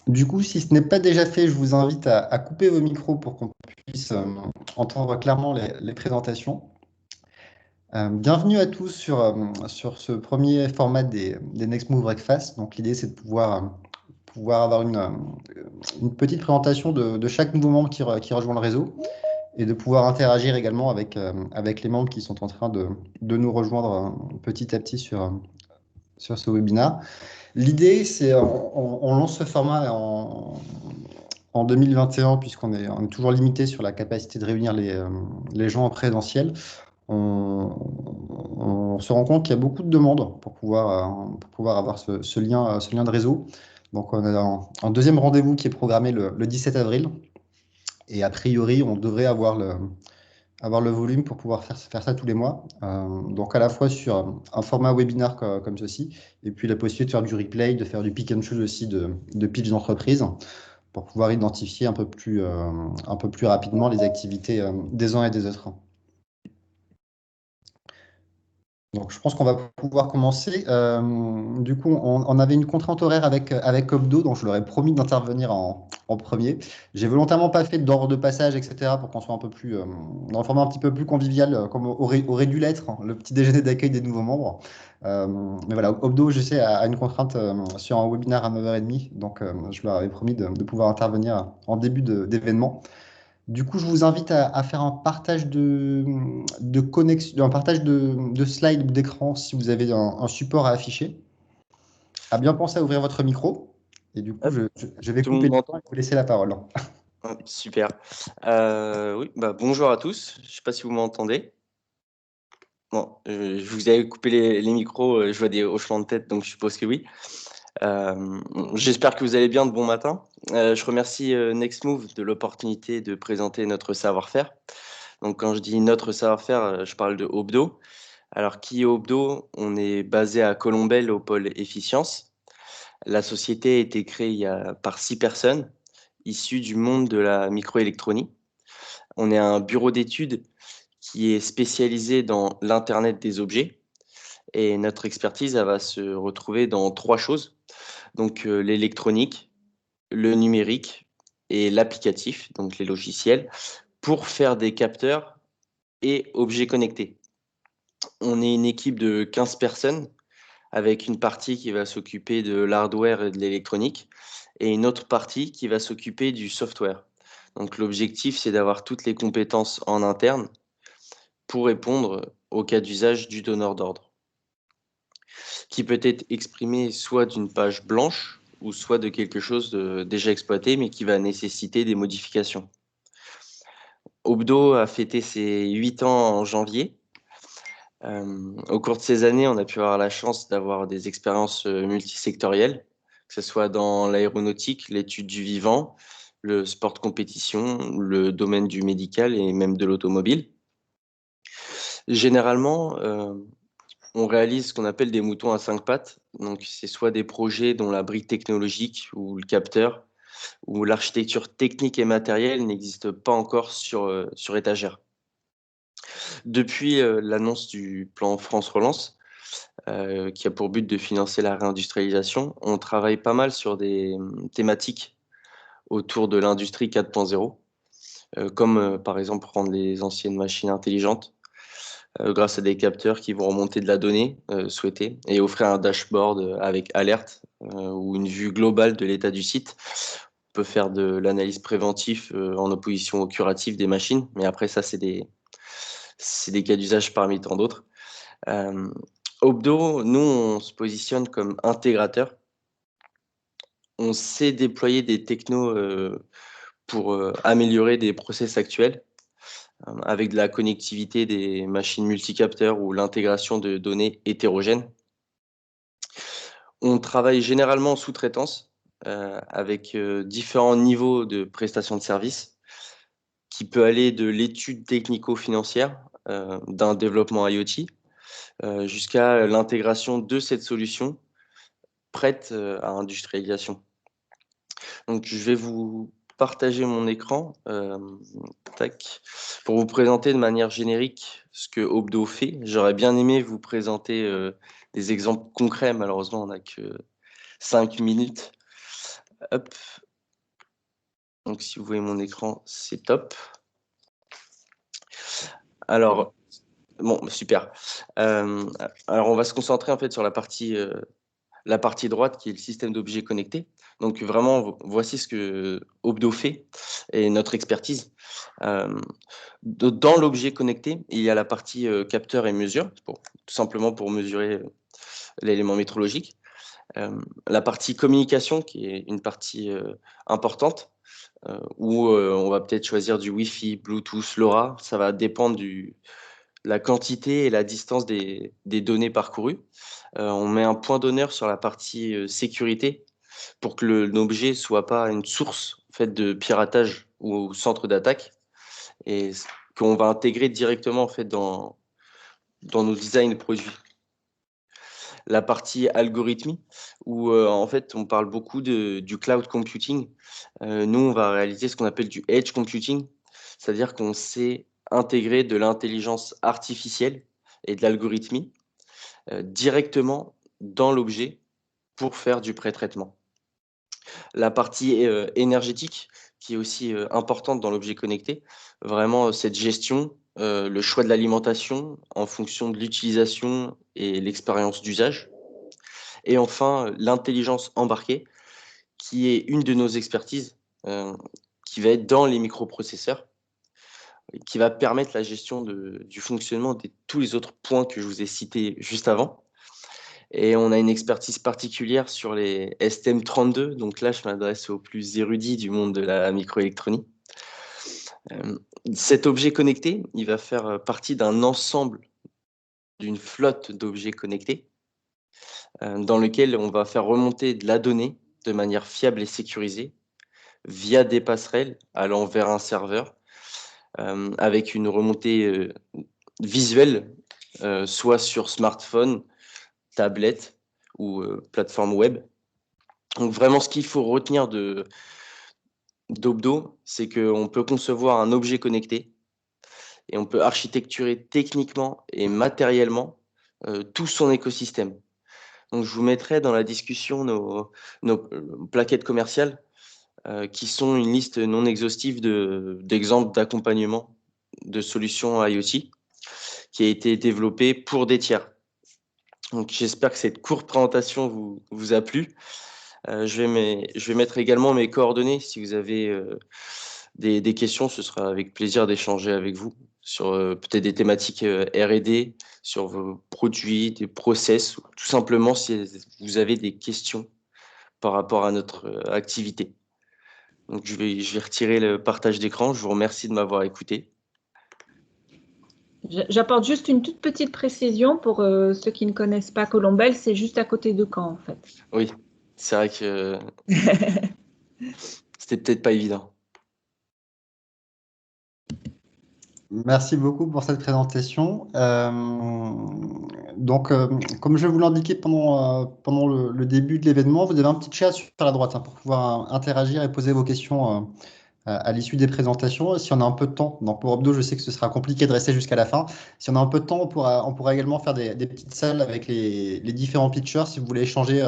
Du coup, si ce n'est pas déjà fait, je vous invite à couper vos micros pour qu'on puisse entendre clairement les présentations. Bienvenue à tous sur ce premier format des Next Move Breakfast. Donc, l'idée, c'est de pouvoir avoir une petite présentation de chaque nouveau membre qui rejoint le réseau et de pouvoir interagir également avec les membres qui sont en train de nous rejoindre petit à petit sur ce webinaire. L'idée, c'est on lance ce format en 2021 puisqu'on est toujours limité sur la capacité de réunir les gens en présentiel. On, on se rend compte qu'il y a beaucoup de demandes pour pouvoir avoir ce lien de réseau. Donc, on a un deuxième rendez-vous qui est programmé le 17 avril. Et a priori, on devrait avoir le volume pour pouvoir faire ça tous les mois. Donc, à la fois sur un format webinaire comme ceci, et puis la possibilité de faire du replay, de faire du pick and choose aussi de pitch d'entreprise pour pouvoir identifier un peu plus rapidement les activités des uns et des autres. Donc, je pense qu'on va pouvoir commencer. Du coup, on avait une contrainte horaire avec Obdo, donc je leur ai promis d'intervenir en premier. J'ai volontairement pas fait d'ordre de passage, etc., pour qu'on soit un peu plus, dans un format un petit peu plus convivial, comme aurait dû l'être, hein, le petit déjeuner d'accueil des nouveaux membres. Euh, mais voilà, Obdo, je sais, a une contrainte sur un webinaire à 9h30, donc je leur avais promis de pouvoir intervenir en début d'événement. Du coup, je vous invite à faire un partage de connexion, un partage de slides ou d'écran si vous avez un support à afficher. À bien penser à ouvrir votre micro. Et du coup, Hop, je vais tout le couper monde le m'entend? temps et vous laisser la parole. Hop, super. Oui, bah, bonjour à tous. Je sais pas si vous m'entendez. Bon, je vous avais coupé les micros, je vois des hochements de tête, donc je suppose que oui. J'espère que vous allez bien de bon matin. Je remercie Nextmove de l'opportunité de présenter notre savoir-faire. Donc quand je dis notre savoir-faire, je parle de Obdo. Alors qui est Obdo? On est basé à Colombelles au pôle efficience. La société a été créée par 6 personnes issues du monde de la microélectronique. On est un bureau d'études qui est spécialisé dans l'Internet des objets et notre expertise elle va se retrouver dans 3 choses. Donc l'électronique, le numérique et l'applicatif, donc les logiciels, pour faire des capteurs et objets connectés. On est une équipe de 15 personnes avec une partie qui va s'occuper de l'hardware et de l'électronique et une autre partie qui va s'occuper du software. Donc l'objectif, c'est d'avoir toutes les compétences en interne pour répondre au cas d'usage du donneur d'ordre, qui peut être exprimé soit d'une page blanche ou soit de quelque chose de déjà exploité mais qui va nécessiter des modifications. Obdo a fêté ses 8 ans en janvier. Au cours de ces années, on a pu avoir la chance d'avoir des expériences multisectorielles, que ce soit dans l'aéronautique, l'étude du vivant, le sport de compétition, le domaine du médical et même de l'automobile. Généralement, on réalise ce qu'on appelle des moutons à 5 pattes. Donc, c'est soit des projets dont la brique technologique ou le capteur ou l'architecture technique et matérielle n'existe pas encore sur étagère. Depuis l'annonce du plan France Relance, qui a pour but de financer la réindustrialisation, on travaille pas mal sur des thématiques autour de l'industrie 4.0, comme par exemple rendre les anciennes machines intelligentes grâce à des capteurs qui vont remonter de la donnée souhaitée et offrir un dashboard avec alerte ou une vue globale de l'état du site. On peut faire de l'analyse préventive en opposition au curatif des machines, mais après ça, c'est des cas d'usage parmi tant d'autres. Euh, Obdo, nous, on se positionne comme intégrateur. On sait déployer des technos pour améliorer des process actuels avec de la connectivité des machines multicapteurs ou l'intégration de données hétérogènes. On travaille généralement en sous-traitance avec différents niveaux de prestation de services qui peut aller de l'étude technico-financière d'un développement IoT jusqu'à l'intégration de cette solution prête à industrialisation. Donc, je vais vous partager mon écran tac, pour vous présenter de manière générique ce que Obdo fait. J'aurais bien aimé vous présenter des exemples concrets. Malheureusement, on n'a que 5 minutes. Hop. Donc, si vous voyez mon écran, c'est top. Alors, bon, super. Alors, on va se concentrer en fait sur la partie droite qui est le système d'objets connectés. Donc, vraiment, voici ce que Obdo fait et notre expertise. Dans l'objet connecté, il y a la partie capteur et mesure, tout simplement pour mesurer l'élément métrologique. La partie communication, qui est une partie importante, où on va peut-être choisir du Wi-Fi, Bluetooth, LoRa. Ça va dépendre de la quantité et la distance des données parcourues. On met un point d'honneur sur la partie sécurité pour que l'objet ne soit pas une source en fait, de piratage ou centre d'attaque, et qu'on va intégrer directement en fait, dans nos designs de produits. La partie algorithmie, où en fait on parle beaucoup du cloud computing. Nous, on va réaliser ce qu'on appelle du edge computing, c'est-à-dire qu'on sait intégrer de l'intelligence artificielle et de l'algorithmie directement dans l'objet pour faire du pré-traitement. La partie énergétique, qui est aussi importante dans l'objet connecté, vraiment cette gestion, le choix de l'alimentation en fonction de l'utilisation et l'expérience d'usage. Et enfin, l'intelligence embarquée, qui est une de nos expertises, qui va être dans les microprocesseurs, qui va permettre la gestion du fonctionnement de tous les autres points que je vous ai cités juste avant. Et on a une expertise particulière sur les STM32. Donc là, je m'adresse aux plus érudits du monde de la microélectronique. Cet objet connecté, il va faire partie d'un ensemble, d'une flotte d'objets connectés, dans lequel on va faire remonter de la donnée de manière fiable et sécurisée via des passerelles allant vers un serveur, avec une remontée visuelle, soit sur smartphone, tablette ou plateforme web. Donc vraiment, ce qu'il faut retenir d'Obdo, c'est qu'on peut concevoir un objet connecté et on peut architecturer techniquement et matériellement tout son écosystème. Donc, je vous mettrai dans la discussion nos plaquettes commerciales qui sont une liste non exhaustive d'exemples d'accompagnement de solutions IoT qui a été développée pour des tiers. Donc, j'espère que cette courte présentation vous a plu. Je vais mettre également mes coordonnées. Si vous avez des questions, ce sera avec plaisir d'échanger avec vous sur peut-être des thématiques R&D, sur vos produits, des process, ou tout simplement si vous avez des questions par rapport à notre activité. Donc, je vais retirer le partage d'écran. Je vous remercie de m'avoir écouté. J'apporte juste une toute petite précision pour ceux qui ne connaissent pas Colombelles, c'est juste à côté de Caen en fait. Oui, c'est vrai que c'était peut-être pas évident. Merci beaucoup pour cette présentation. Donc, comme je vous l'indiquais pendant le début de l'événement, vous avez un petit chat sur la droite pour pouvoir interagir et poser vos questions à l'issue des présentations. Si on a un peu de temps, donc pour Obdo, je sais que ce sera compliqué de rester jusqu'à la fin. Si on a un peu de temps, on pourra également faire des petites salles avec les différents pitchers si vous voulez échanger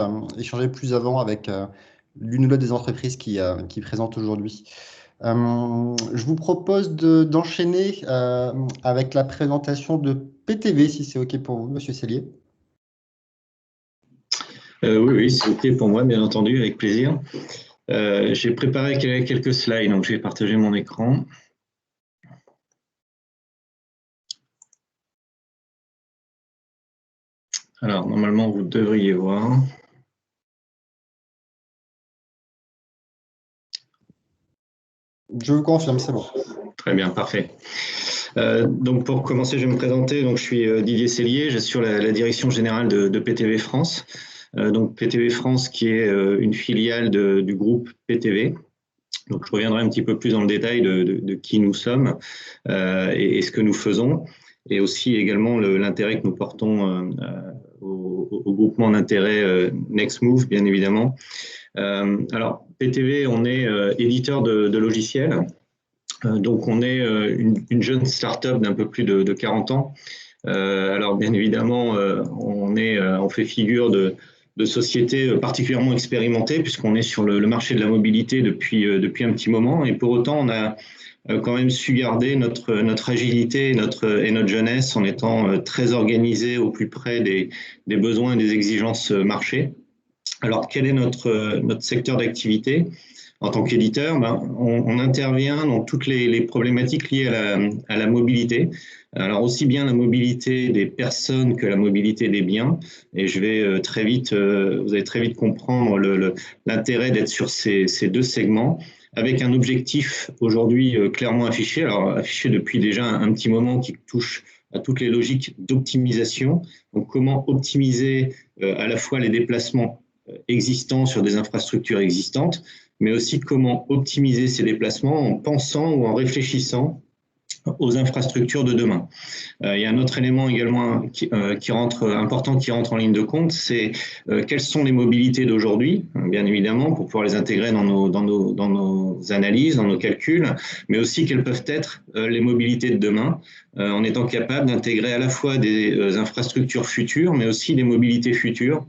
plus avant avec l'une ou l'autre des entreprises qui présentent aujourd'hui. Je vous propose d'enchaîner avec la présentation de PTV, si c'est OK pour vous, Monsieur Cellier. Oui, c'est OK pour moi, bien entendu, avec plaisir. J'ai préparé quelques slides, donc je vais partager mon écran. Alors, normalement, vous devriez voir. Je vous confirme, c'est bon. Très bien, parfait. Donc, pour commencer, je vais me présenter. Donc, je suis Didier Cellier, j'assure la direction générale de PTV France. Donc, PTV France, qui est une filiale du groupe PTV. Donc, je reviendrai un petit peu plus dans le détail de qui nous sommes et ce que nous faisons, et aussi également l'intérêt que nous portons au groupement d'intérêt NextMove, bien évidemment. Alors, PTV, on est éditeur de logiciels. Donc, on est une jeune start-up d'un peu plus de 40 ans. Alors, bien évidemment, on fait figure de sociétés particulièrement expérimentées, puisqu'on est sur le marché de la mobilité depuis un petit moment. Et pour autant, on a quand même su garder notre agilité et notre jeunesse en étant très organisé au plus près des besoins et des exigences marché. Alors, quel est notre secteur d'activité? En tant qu'éditeur, on intervient dans toutes les problématiques liées à la mobilité. Alors, aussi bien la mobilité des personnes que la mobilité des biens. Et je vais vous allez très vite comprendre l'intérêt d'être sur ces deux segments, avec un objectif aujourd'hui clairement affiché. Alors, affiché depuis déjà un petit moment, qui touche à toutes les logiques d'optimisation. Donc, comment optimiser à la fois les déplacements existants sur des infrastructures existantes, mais aussi comment optimiser ces déplacements en pensant ou en réfléchissant aux infrastructures de demain. Il y a un autre élément également important qui rentre en ligne de compte, c'est quelles sont les mobilités d'aujourd'hui, bien évidemment, pour pouvoir les intégrer dans nos analyses, dans nos calculs, mais aussi quelles peuvent être les mobilités de demain, en étant capable d'intégrer à la fois des infrastructures futures, mais aussi des mobilités futures,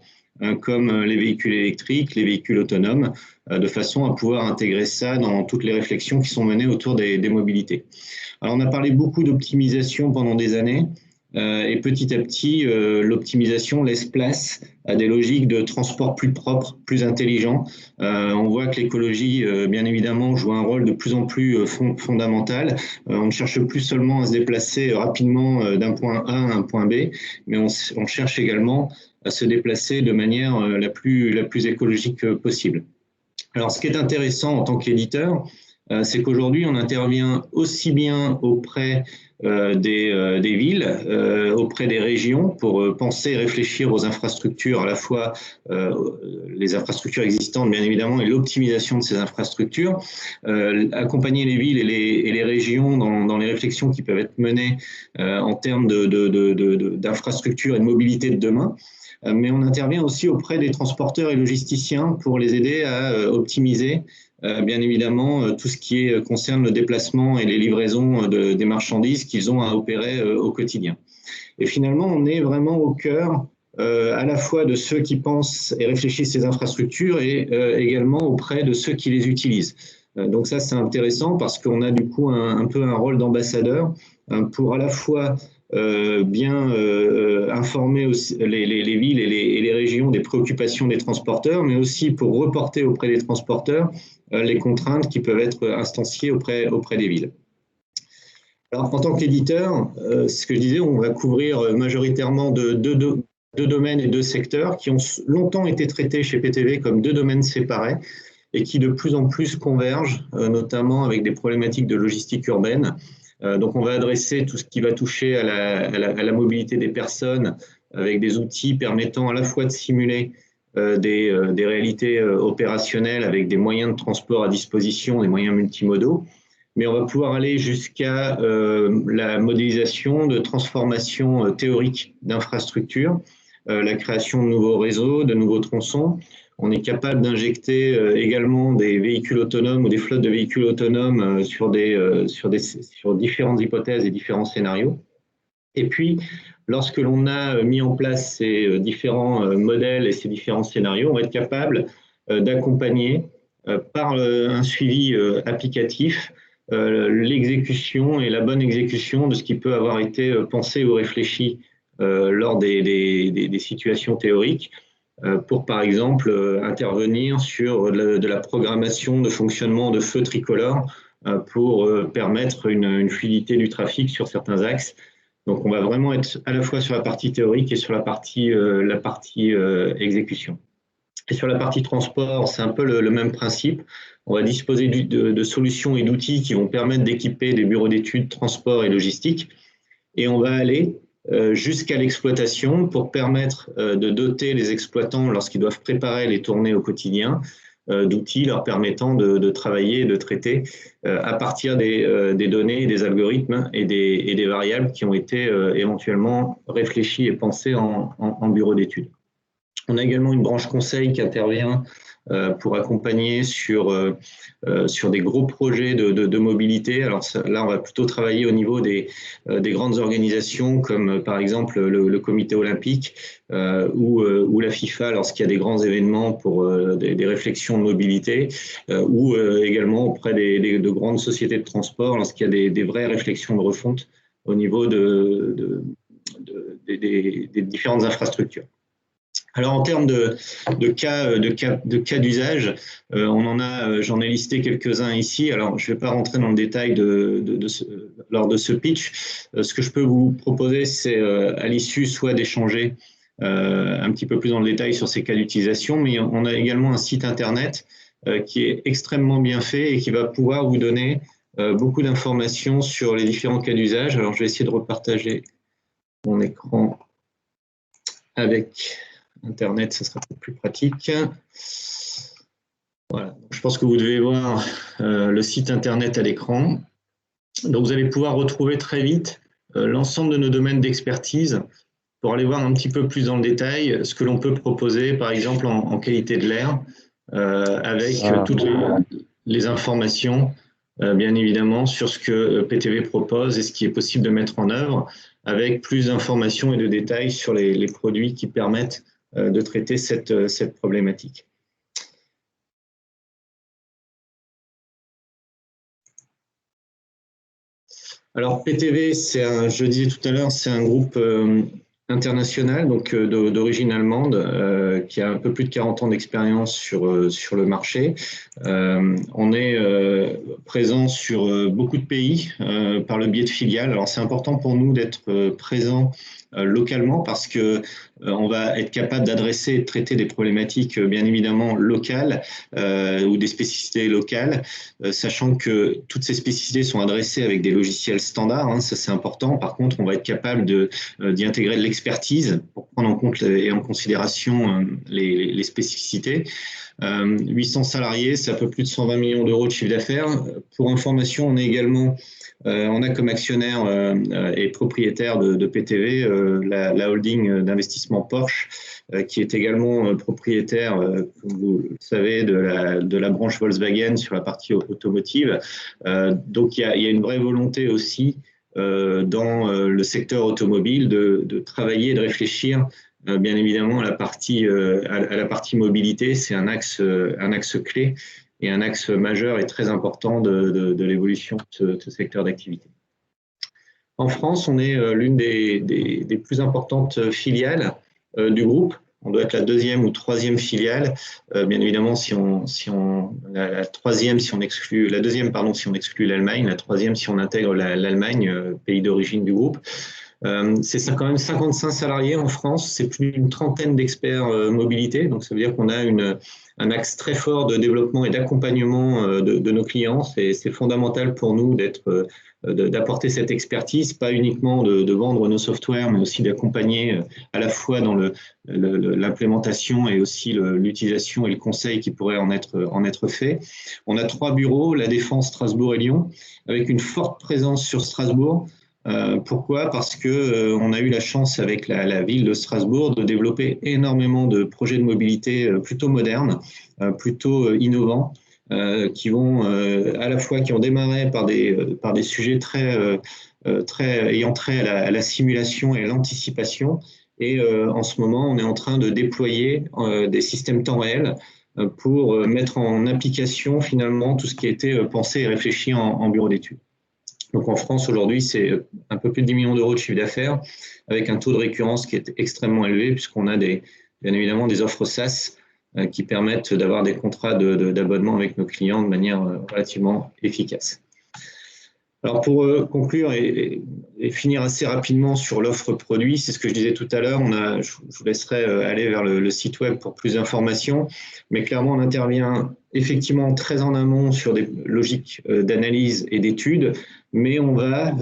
comme les véhicules électriques, les véhicules autonomes, de façon à pouvoir intégrer ça dans toutes les réflexions qui sont menées autour des mobilités. Alors, on a parlé beaucoup d'optimisation pendant des années, et petit à petit, l'optimisation laisse place à des logiques de transport plus propres, plus intelligents. On voit que l'écologie, bien évidemment, joue un rôle de plus en plus fondamental. On ne cherche plus seulement à se déplacer rapidement d'un point A à un point B, mais on cherche également à se déplacer de manière la plus écologique possible. Alors, ce qui est intéressant en tant qu'éditeur, c'est qu'aujourd'hui, on intervient aussi bien auprès des villes, auprès des régions, pour penser et réfléchir aux infrastructures, à la fois les infrastructures existantes, bien évidemment, et l'optimisation de ces infrastructures, accompagner les villes et les régions dans les réflexions qui peuvent être menées en termes d'infrastructures et de mobilité de demain. Mais on intervient aussi auprès des transporteurs et logisticiens pour les aider à optimiser, bien évidemment, tout ce qui concerne le déplacement et les livraisons des marchandises qu'ils ont à opérer au quotidien. Et finalement, on est vraiment au cœur à la fois de ceux qui pensent et réfléchissent ces infrastructures et également auprès de ceux qui les utilisent. Donc ça, c'est intéressant parce qu'on a du coup un peu un rôle d'ambassadeur pour à la fois bien informer aussi les villes et les régions des préoccupations des transporteurs, mais aussi pour reporter auprès des transporteurs les contraintes qui peuvent être instanciées auprès des villes. Alors, en tant qu'éditeur, ce que je disais, on va couvrir majoritairement deux domaines et deux secteurs qui ont longtemps été traités chez PTV comme deux domaines séparés et qui de plus en plus convergent, notamment avec des problématiques de logistique urbaine. Donc, on va adresser tout ce qui va toucher à la mobilité des personnes avec des outils permettant à la fois de simuler des réalités opérationnelles avec des moyens de transport à disposition, des moyens multimodaux, mais on va pouvoir aller jusqu'à la modélisation de transformation théorique d'infrastructures, la création de nouveaux réseaux, de nouveaux tronçons. On est capable d'injecter également des véhicules autonomes ou des flottes de véhicules autonomes sur différentes hypothèses et différents scénarios. Et puis, lorsque l'on a mis en place ces différents modèles et ces différents scénarios, on va être capable d'accompagner par un suivi applicatif l'exécution et la bonne exécution de ce qui peut avoir été pensé ou réfléchi lors des situations théoriques, pour par exemple intervenir sur de la programmation de fonctionnement de feux tricolores pour permettre une fluidité du trafic sur certains axes. Donc on va vraiment être à la fois sur la partie théorique et sur la partie exécution. Et sur la partie transport, c'est un peu le même principe. On va disposer de solutions et d'outils qui vont permettre d'équiper des bureaux d'études, transport et logistique. Et on va aller jusqu'à l'exploitation pour permettre de doter les exploitants, lorsqu'ils doivent préparer les tournées au quotidien, d'outils leur permettant de travailler et de traiter à partir des données, des algorithmes et des variables qui ont été éventuellement réfléchis et pensés en bureau d'études. On a également une branche conseil qui intervient pour accompagner sur des gros projets de mobilité. Alors là, on va plutôt travailler au niveau des grandes organisations comme par exemple le comité olympique ou la FIFA lorsqu'il y a des grands événements pour des réflexions de mobilité ou également auprès de grandes sociétés de transport lorsqu'il y a des vraies réflexions de refonte au niveau des différentes infrastructures. Alors en termes de cas d'usage, j'en ai listé quelques-uns ici. Alors je ne vais pas rentrer dans le détail lors de ce pitch. Ce que je peux vous proposer, c'est à l'issue soit d'échanger un petit peu plus dans le détail sur ces cas d'utilisation, mais on a également un site internet qui est extrêmement bien fait et qui va pouvoir vous donner beaucoup d'informations sur les différents cas d'usage. Alors je vais essayer de repartager mon écran avec Internet, ce sera peut-être plus pratique. Voilà. Je pense que vous devez voir le site Internet à l'écran. Donc, vous allez pouvoir retrouver très vite l'ensemble de nos domaines d'expertise pour aller voir un petit peu plus dans le détail ce que l'on peut proposer, par exemple, en qualité de l'air, avec toutes les informations, bien évidemment, sur ce que PTV propose et ce qui est possible de mettre en œuvre, avec plus d'informations et de détails sur les produits qui permettent de traiter cette problématique. Alors PTV, je disais tout à l'heure, c'est un groupe international, donc d'origine allemande, qui a un peu plus de 40 ans d'expérience sur le marché. On est présent sur beaucoup de pays par le biais de filiales. Alors c'est important pour nous d'être présent localement parce que on va être capable d'adresser et de traiter des problématiques bien évidemment locales ou des spécificités locales, sachant que toutes ces spécificités sont adressées avec des logiciels standards, hein, ça c'est important. Par contre, on va être capable d'y intégrer de l'expertise pour prendre en compte et en considération les spécificités. 800 salariés, c'est un peu plus de 120 millions d'euros de chiffre d'affaires. Pour information, on a comme actionnaire et propriétaire de PTV la holding d'investissement Porsche, qui est également propriétaire, comme vous le savez, de la branche Volkswagen sur la partie automotive. Donc il y a une vraie volonté aussi dans le secteur automobile de travailler et de réfléchir bien évidemment à la partie mobilité. C'est un axe clé et un axe majeur et très important de l'évolution de ce secteur d'activité. En France, on est l'une des plus importantes filiales du groupe. On doit être la deuxième ou troisième filiale. Bien évidemment, la deuxième, si on exclut l'Allemagne, la troisième si on intègre l'Allemagne, pays d'origine du groupe. C'est quand même 55 salariés en France, c'est plus d'une trentaine d'experts mobilité, donc ça veut dire qu'on a un axe très fort de développement et d'accompagnement de nos clients. C'est fondamental pour nous d'apporter cette expertise, pas uniquement de vendre nos softwares, mais aussi d'accompagner à la fois dans l'implémentation et aussi l'utilisation et le conseil qui pourrait en être fait. On a 3 bureaux, La Défense, Strasbourg et Lyon, avec une forte présence sur Strasbourg. Pourquoi ? Parce qu'on a eu la chance avec la ville de Strasbourg de développer énormément de projets de mobilité plutôt modernes, plutôt innovants, qui ont démarré par des sujets très ayant trait à la simulation et à l'anticipation. Et en ce moment, on est en train de déployer des systèmes temps réel pour mettre en application finalement tout ce qui a été pensé et réfléchi en bureau d'études. Donc en France, aujourd'hui, c'est un peu plus de 10 millions d'euros de chiffre d'affaires avec un taux de récurrence qui est extrêmement élevé puisqu'on a bien évidemment des offres SaaS qui permettent d'avoir des contrats d'abonnement avec nos clients de manière relativement efficace. Alors pour conclure et finir assez rapidement sur l'offre produit, c'est ce que je disais tout à l'heure, je vous laisserai aller vers le site web pour plus d'informations, mais clairement on intervient effectivement très en amont sur des logiques d'analyse et d'études, mais on va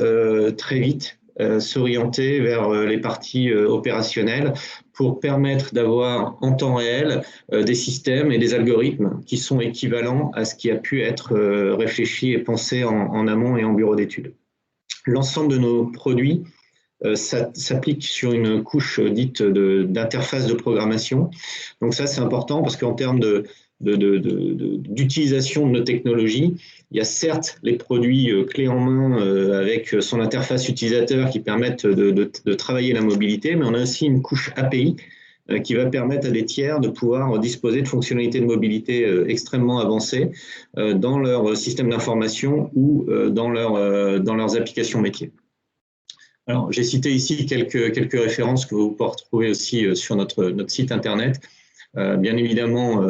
très vite s'orienter vers les parties opérationnelles pour permettre d'avoir en temps réel des systèmes et des algorithmes qui sont équivalents à ce qui a pu être réfléchi et pensé en amont et en bureau d'études. L'ensemble de nos produits ça s'applique sur une couche dite d'interface de programmation. Donc ça, c'est important parce qu'en termes d'utilisation de nos technologies, il y a certes les produits clés en main avec son interface utilisateur qui permettent de travailler la mobilité, mais on a aussi une couche API qui va permettre à des tiers de pouvoir disposer de fonctionnalités de mobilité extrêmement avancées dans leur système d'information ou dans leurs applications métiers. Alors, j'ai cité ici quelques références que vous pouvez retrouver aussi sur notre site internet. Bien évidemment,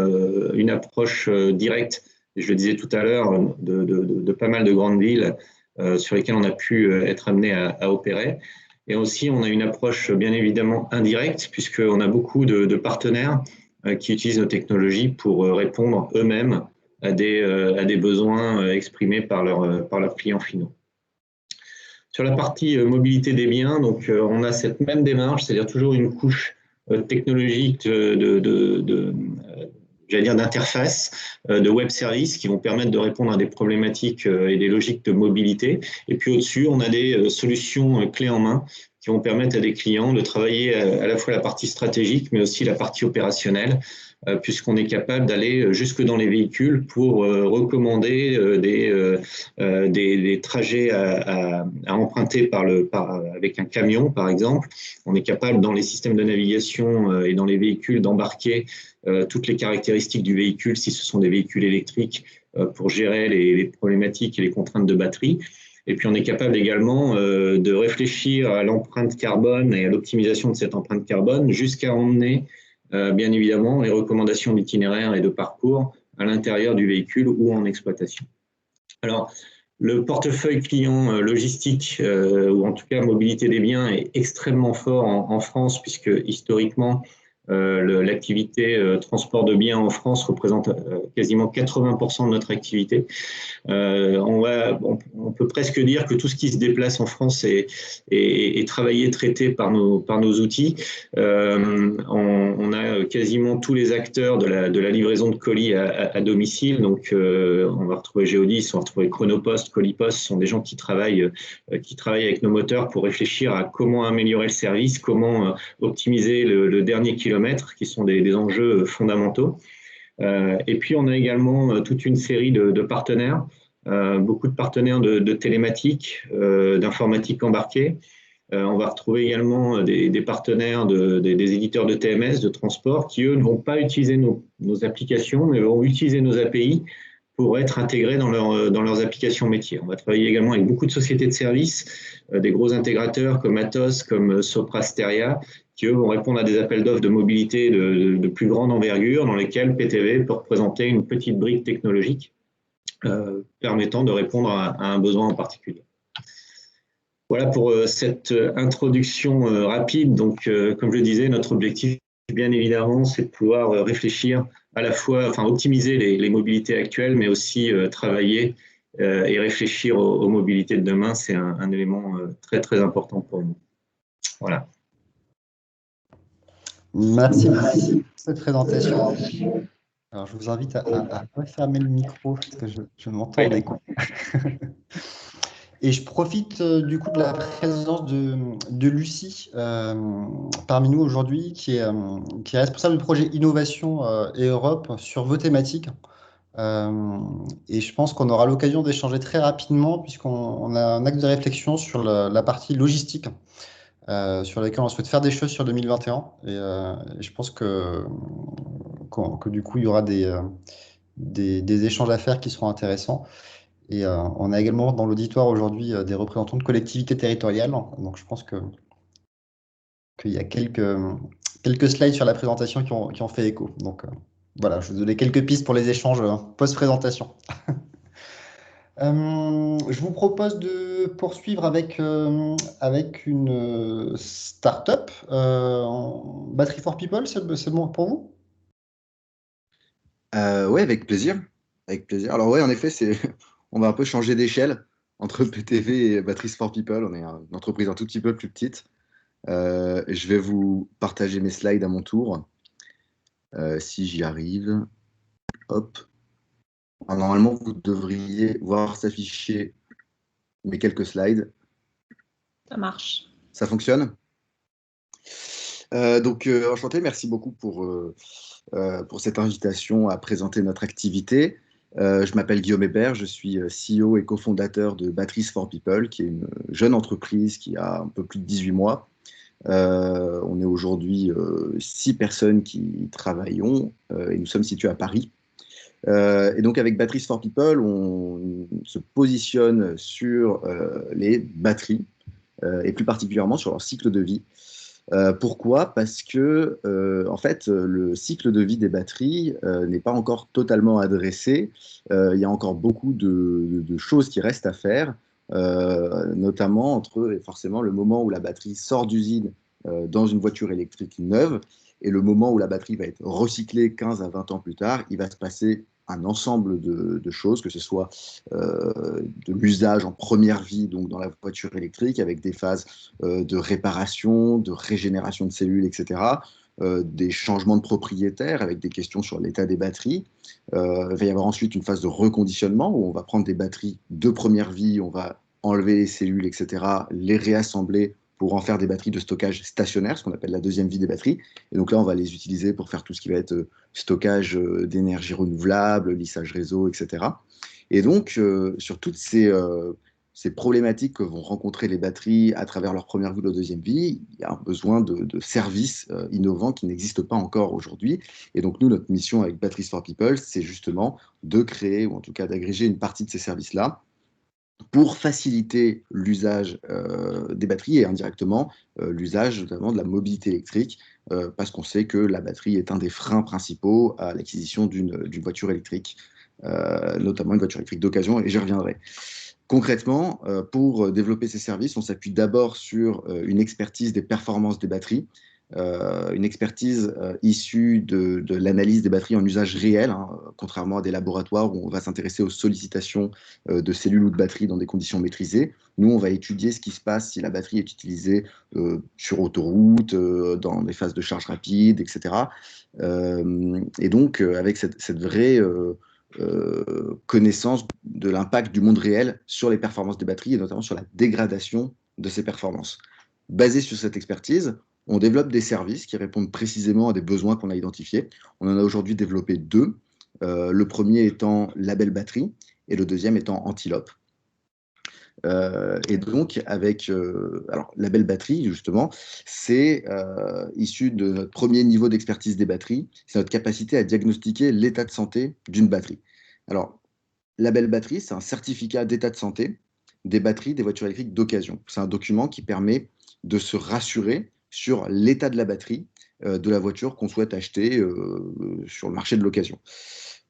une approche directe, je le disais tout à l'heure, de pas mal de grandes villes sur lesquelles on a pu être amené à opérer. Et aussi, on a une approche bien évidemment indirecte, puisqu'on a beaucoup de partenaires qui utilisent nos technologies pour répondre eux-mêmes à des besoins exprimés par leurs clients finaux. Sur la partie mobilité des biens, donc, on a cette même démarche, c'est-à-dire toujours une couche technologique j'allais dire d'interface, de web services qui vont permettre de répondre à des problématiques et des logiques de mobilité. Et puis au-dessus, on a des solutions clés en main qui vont permettre à des clients de travailler à la fois la partie stratégique, mais aussi la partie opérationnelle, puisqu'on est capable d'aller jusque dans les véhicules pour recommander des trajets à emprunter avec un camion, par exemple. On est capable, dans les systèmes de navigation et dans les véhicules, d'embarquer toutes les caractéristiques du véhicule, si ce sont des véhicules électriques, pour gérer les problématiques et les contraintes de batterie. Et puis, on est capable également de réfléchir à l'empreinte carbone et à l'optimisation de cette empreinte carbone jusqu'à emmener, bien évidemment, les recommandations d'itinéraire et de parcours à l'intérieur du véhicule ou en exploitation. Alors, le portefeuille client logistique, ou en tout cas mobilité des biens, est extrêmement fort en France, puisque historiquement, l'activité transport de biens en France représente quasiment 80% de notre activité. On peut presque dire que tout ce qui se déplace en France est travaillé, traité par nos outils. On a quasiment tous les acteurs de la livraison de colis à domicile. Donc, on va retrouver Géodis, on va retrouver Chronopost, Colipost. Ce sont des gens qui travaillent avec nos moteurs pour réfléchir à comment améliorer le service, comment optimiser le dernier kilomètre, qui sont des enjeux fondamentaux. Et puis, on a également toute une série de partenaires, beaucoup de partenaires de télématique, d'informatique embarquée. On va retrouver également des partenaires, des éditeurs de TMS, de transport, qui, eux, ne vont pas utiliser nos applications, mais vont utiliser nos API pour être intégrés dans leurs applications métiers. On va travailler également avec beaucoup de sociétés de services, des gros intégrateurs comme Atos, comme Sopra Steria, qui, eux, vont répondre à des appels d'offres de mobilité de plus grande envergure, dans lesquels PTV peut représenter une petite brique technologique permettant de répondre à un besoin en particulier. Voilà pour cette introduction rapide. Donc, comme je le disais, notre objectif, bien évidemment, c'est de pouvoir réfléchir à la fois, optimiser les mobilités actuelles, mais aussi travailler et réfléchir aux mobilités de demain. C'est un élément très, très important pour nous. Voilà. Merci beaucoup pour cette présentation. Alors, je vous invite à refermer le micro parce que je m'entends en écho. Et je profite du coup de la présence de Lucie parmi nous aujourd'hui, qui est responsable du projet Innovation et Europe sur vos thématiques. Et je pense qu'on aura l'occasion d'échanger très rapidement, puisqu'on a un axe de réflexion sur la partie logistique, sur laquelle on souhaite faire des choses sur 2021. Et je pense que du coup, il y aura des échanges à faire qui seront intéressants. Et on a également dans l'auditoire aujourd'hui des représentants de collectivités territoriales. Donc, je pense qu'il y a quelques slides sur la présentation qui ont fait écho. Donc, voilà, je vous donne quelques pistes pour les échanges post-présentation. Je vous propose de poursuivre avec une start-up. Battery for People, c'est bon pour vous? Oui, avec plaisir. Avec plaisir. Alors, oui, en effet, on va un peu changer d'échelle entre PTV et Batteries for People. On est une entreprise un tout petit peu plus petite. Je vais vous partager mes slides à mon tour. Si j'y arrive. Hop. Alors, normalement, vous devriez voir s'afficher mes quelques slides. Ça marche. Ça fonctionne? Enchanté, merci beaucoup pour cette invitation à présenter notre activité. Je m'appelle Guillaume Hébert, je suis CEO et cofondateur de Batteries for People, qui est une jeune entreprise qui a un peu plus de 18 mois. On est aujourd'hui 6 personnes qui y travaillons et nous sommes situés à Paris. Et donc avec Batteries for People, on se positionne sur les batteries et plus particulièrement sur leur cycle de vie. Pourquoi? Parce que en fait, le cycle de vie des batteries n'est pas encore totalement adressé. Il y a encore beaucoup de choses qui restent à faire, notamment entre forcément le moment où la batterie sort d'usine dans une voiture électrique neuve et le moment où la batterie va être recyclée 15 à 20 ans plus tard. Il va se passer un ensemble de choses, que ce soit de l'usage en première vie, donc dans la voiture électrique, avec des phases de réparation, de régénération de cellules, etc., des changements de propriétaire avec des questions sur l'état des batteries. Il va y avoir ensuite une phase de reconditionnement où on va prendre des batteries de première vie, on va enlever les cellules, etc., les réassembler pour en faire des batteries de stockage stationnaire, ce qu'on appelle la deuxième vie des batteries. Et donc là, on va les utiliser pour faire tout ce qui va être stockage d'énergie renouvelable, lissage réseau, etc. Et donc, sur toutes ces problématiques que vont rencontrer les batteries à travers leur première vie ou leur deuxième vie, il y a un besoin de services innovants qui n'existent pas encore aujourd'hui. Et donc, nous, notre mission avec Batteries for People, c'est justement de créer, ou en tout cas d'agréger une partie de ces services-là pour faciliter l'usage des batteries et indirectement l'usage notamment de la mobilité électrique, parce qu'on sait que la batterie est un des freins principaux à l'acquisition d'une voiture électrique, notamment une voiture électrique d'occasion, et j'y reviendrai. Concrètement, pour développer ces services, on s'appuie d'abord sur une expertise des performances des batteries, une expertise issue de l'analyse des batteries en usage réel, hein, contrairement à des laboratoires où on va s'intéresser aux sollicitations de cellules ou de batteries dans des conditions maîtrisées. Nous, on va étudier ce qui se passe si la batterie est utilisée sur autoroute, dans des phases de charge rapide, etc. Et donc, avec cette vraie connaissance de l'impact du monde réel sur les performances des batteries et notamment sur la dégradation de ces performances. Basé sur cette expertise, on développe des services qui répondent précisément à des besoins qu'on a identifiés. On en a aujourd'hui développé 2. Le premier étant Label Batterie et le deuxième étant Antilope. Et donc, avec Label Batterie, justement, c'est issu de notre premier niveau d'expertise des batteries. C'est notre capacité à diagnostiquer l'état de santé d'une batterie. Alors, Label Batterie, c'est un certificat d'état de santé des batteries des voitures électriques d'occasion. C'est un document qui permet de se rassurer sur l'état de la batterie de la voiture qu'on souhaite acheter sur le marché de l'occasion.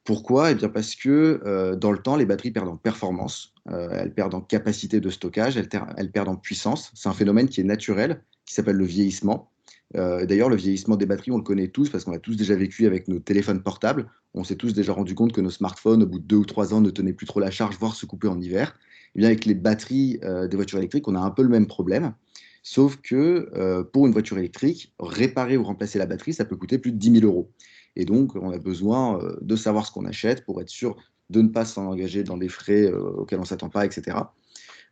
Pourquoi? Eh bien parce que dans le temps, les batteries perdent en performance, elles perdent en capacité de stockage, elles perdent en puissance. C'est un phénomène qui est naturel, qui s'appelle le vieillissement. D'ailleurs, le vieillissement des batteries, on le connaît tous parce qu'on l'a tous déjà vécu avec nos téléphones portables. On s'est tous déjà rendu compte que nos smartphones, au bout de 2 ou 3 ans, ne tenaient plus trop la charge, voire se coupaient en hiver. Et bien, avec les batteries des voitures électriques, on a un peu le même problème. Sauf que pour une voiture électrique, réparer ou remplacer la batterie, ça peut coûter plus de 10 000 €. Et donc, on a besoin de savoir ce qu'on achète pour être sûr de ne pas s'engager dans des frais auxquels on ne s'attend pas, etc.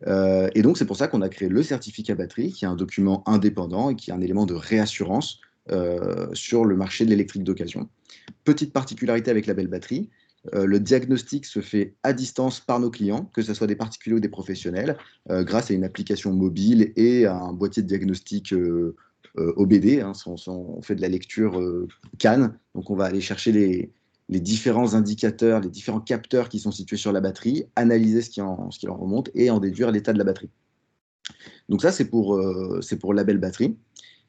Et donc, c'est pour ça qu'on a créé le certificat batterie, qui est un document indépendant et qui est un élément de réassurance sur le marché de l'électrique d'occasion. Petite particularité avec Label Batterie, le diagnostic se fait à distance par nos clients, que ce soit des particuliers ou des professionnels, grâce à une application mobile et à un boîtier de diagnostic OBD. Hein, on fait de la lecture CAN, donc on va aller chercher les différents indicateurs, les différents capteurs qui sont situés sur la batterie, analyser ce qui en remonte et en déduire l'état de la batterie. Donc ça, c'est pour Label Batterie.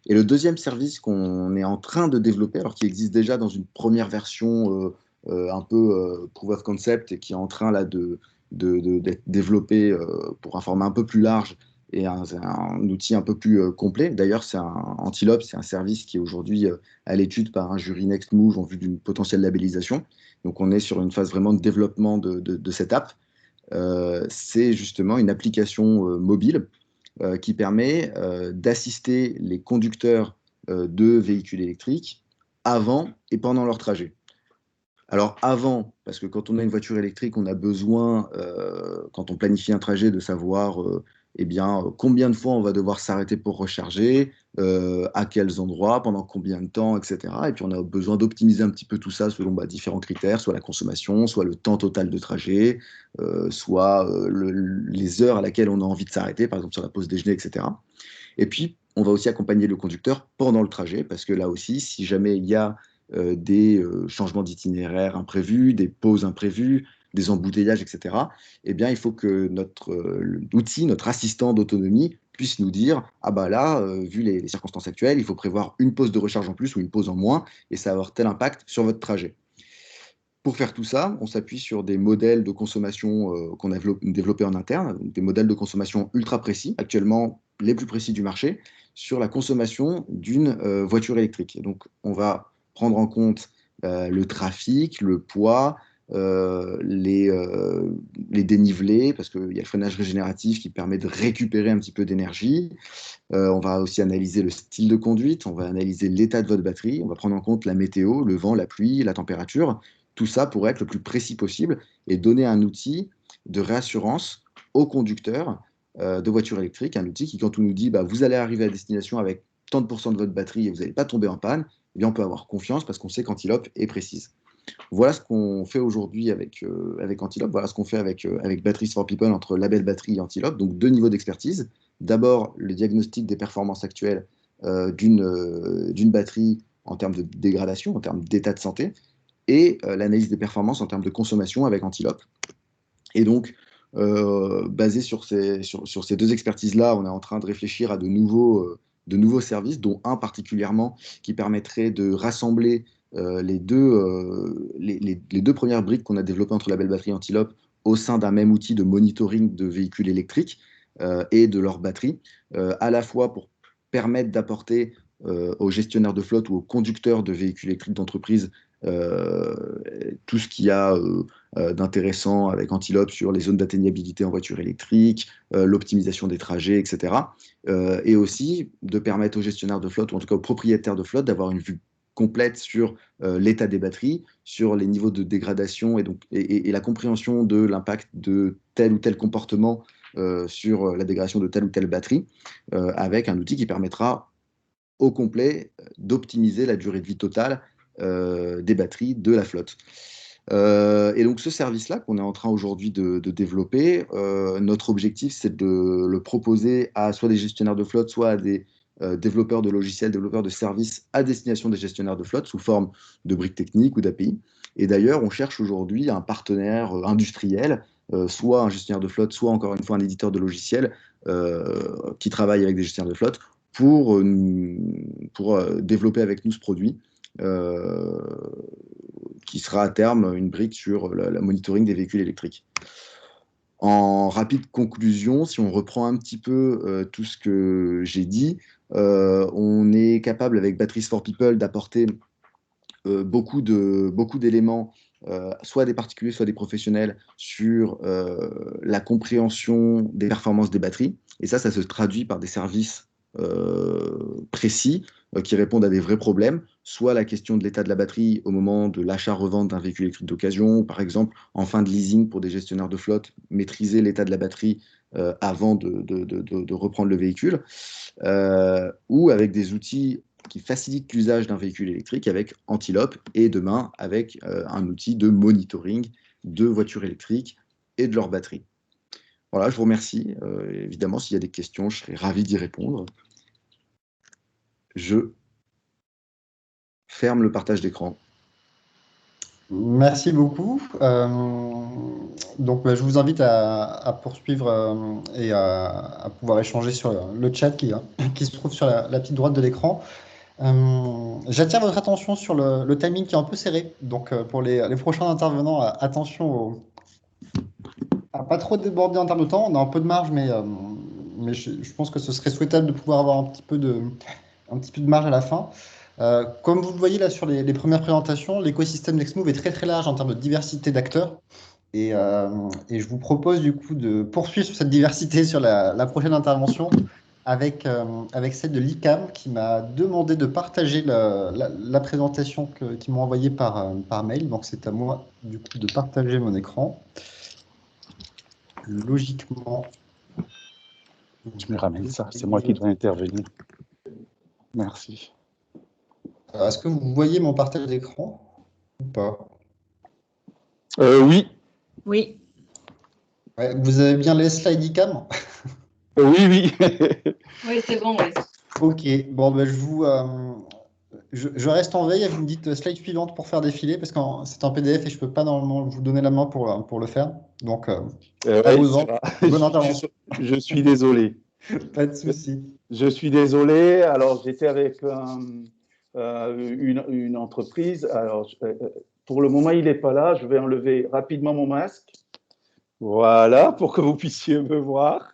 Et le deuxième service qu'on est en train de développer, alors qui existe déjà dans une première version un peu proof of concept et qui est en train là d'être développé pour un format un peu plus large et un outil un peu plus complet. D'ailleurs, Antilope, c'est un service qui est aujourd'hui à l'étude par un jury Next Move en vue d'une potentielle labellisation. Donc, on est sur une phase vraiment de développement de cette app. C'est justement une application mobile qui permet d'assister les conducteurs de véhicules électriques avant et pendant leur trajet. Alors avant, parce que quand on a une voiture électrique, on a besoin, quand on planifie un trajet, de savoir eh bien, combien de fois on va devoir s'arrêter pour recharger, à quels endroits, pendant combien de temps, etc. Et puis on a besoin d'optimiser un petit peu tout ça selon différents critères, soit la consommation, soit le temps total de trajet, soit les heures à laquelle on a envie de s'arrêter, par exemple sur la pause déjeuner, etc. Et puis, on va aussi accompagner le conducteur pendant le trajet, parce que là aussi, si jamais il y a des changements d'itinéraire imprévus, des pauses imprévues, des embouteillages, etc., eh bien, il faut que notre outil, notre assistant d'autonomie, puisse nous dire, ah bah là, vu les circonstances actuelles, il faut prévoir une pause de recharge en plus ou une pause en moins, et ça va avoir tel impact sur votre trajet. Pour faire tout ça, on s'appuie sur des modèles de consommation qu'on a développés en interne, des modèles de consommation ultra précis, actuellement les plus précis du marché, sur la consommation d'une voiture électrique. Et donc, on va prendre en compte le trafic, le poids, les dénivelés, parce qu'il y a le freinage régénératif qui permet de récupérer un petit peu d'énergie. On va aussi analyser le style de conduite, on va analyser l'état de votre batterie, on va prendre en compte la météo, le vent, la pluie, la température. Tout ça pour être le plus précis possible et donner un outil de réassurance aux conducteurs de voitures électriques, un outil qui, quand on nous dit bah, vous allez arriver à destination avec tant de pourcents de votre batterie et vous n'allez pas tomber en panne, eh bien, on peut avoir confiance parce qu'on sait qu'Antilope est précise. Voilà ce qu'on fait aujourd'hui avec Antilope, voilà ce qu'on fait avec Batteries for People entre Label Batterie et Antilope, donc 2 niveaux d'expertise. D'abord, le diagnostic des performances actuelles d'une batterie en termes de dégradation, en termes d'état de santé, et l'analyse des performances en termes de consommation avec Antilope. Et donc, basé sur ces 2 expertises-là, on est en train de réfléchir à de nouveaux services, dont un particulièrement qui permettrait de rassembler les deux premières briques qu'on a développées entre Label Batterie et Antilope au sein d'un même outil de monitoring de véhicules électriques et de leur batterie, à la fois pour permettre d'apporter aux gestionnaires de flotte ou aux conducteurs de véhicules électriques d'entreprise tout ce qu'il y a d'intéressant avec Antilope sur les zones d'atteignabilité en voiture électrique, l'optimisation des trajets, etc. Et aussi de permettre aux gestionnaires de flotte, ou en tout cas aux propriétaires de flotte, d'avoir une vue complète sur l'état des batteries, sur les niveaux de dégradation et la compréhension de l'impact de tel ou tel comportement sur la dégradation de telle ou telle batterie, avec un outil qui permettra au complet d'optimiser la durée de vie totale des batteries de la flotte. Et donc ce service-là qu'on est en train aujourd'hui de développer, notre objectif c'est de le proposer à soit des gestionnaires de flotte, soit à des développeurs de logiciels, développeurs de services à destination des gestionnaires de flotte sous forme de briques techniques ou d'API. Et d'ailleurs, on cherche aujourd'hui un partenaire industriel, soit un gestionnaire de flotte, soit encore une fois un éditeur de logiciels qui travaille avec des gestionnaires de flotte pour développer avec nous ce produit qui sera à terme une brique sur la monitoring des véhicules électriques. En rapide conclusion, si on reprend un petit peu tout ce que j'ai dit, on est capable avec Batteries for People d'apporter beaucoup d'éléments, soit des particuliers, soit des professionnels, sur la compréhension des performances des batteries. Et ça se traduit par des services précis qui répondent à des vrais problèmes, soit la question de l'état de la batterie au moment de l'achat-revente d'un véhicule électrique d'occasion, par exemple en fin de leasing pour des gestionnaires de flotte, maîtriser l'état de la batterie avant de reprendre le véhicule, ou avec des outils qui facilitent l'usage d'un véhicule électrique avec Antilope et demain avec un outil de monitoring de voitures électriques et de leur batterie. Voilà, je vous remercie. Évidemment, s'il y a des questions, je serai ravi d'y répondre. Je ferme le partage d'écran. Merci beaucoup. Donc, je vous invite à poursuivre et à pouvoir échanger sur le chat qui se trouve sur la petite droite de l'écran. J'attire votre attention sur le timing qui est un peu serré. Donc, pour les prochains intervenants, attention à pas trop déborder en termes de temps. On a un peu de marge, mais je pense que ce serait souhaitable de pouvoir avoir un petit peu de marge à la fin. Comme vous le voyez là sur les premières présentations, l'écosystème Nextmove est très très large en termes de diversité d'acteurs. Et je vous propose du coup de poursuivre sur cette diversité sur la prochaine intervention avec celle de l'ICAM qui m'a demandé de partager la présentation qu'ils m'ont envoyée par mail. Donc c'est à moi du coup de partager mon écran. Logiquement, Je me ramène ça, c'est moi qui dois intervenir. Merci. Alors, est-ce que vous voyez mon partage d'écran ou pas? Oui, Oui. Ouais, vous avez bien les slides ICAM? oui. Oui, c'est bon, oui. Ok, bon, ben, je reste en veille. Vous me dites slide suivante pour faire défiler parce que c'est un PDF et je ne peux pas normalement vous donner la main pour le faire. Donc, à Ouais, vos ordres. Bonne intervention. je suis désolé. Pas de souci. Je suis désolé. Alors, j'étais avec une entreprise. Alors, pour le moment, il n'est pas là. Je vais enlever rapidement mon masque. Voilà, pour que vous puissiez me voir.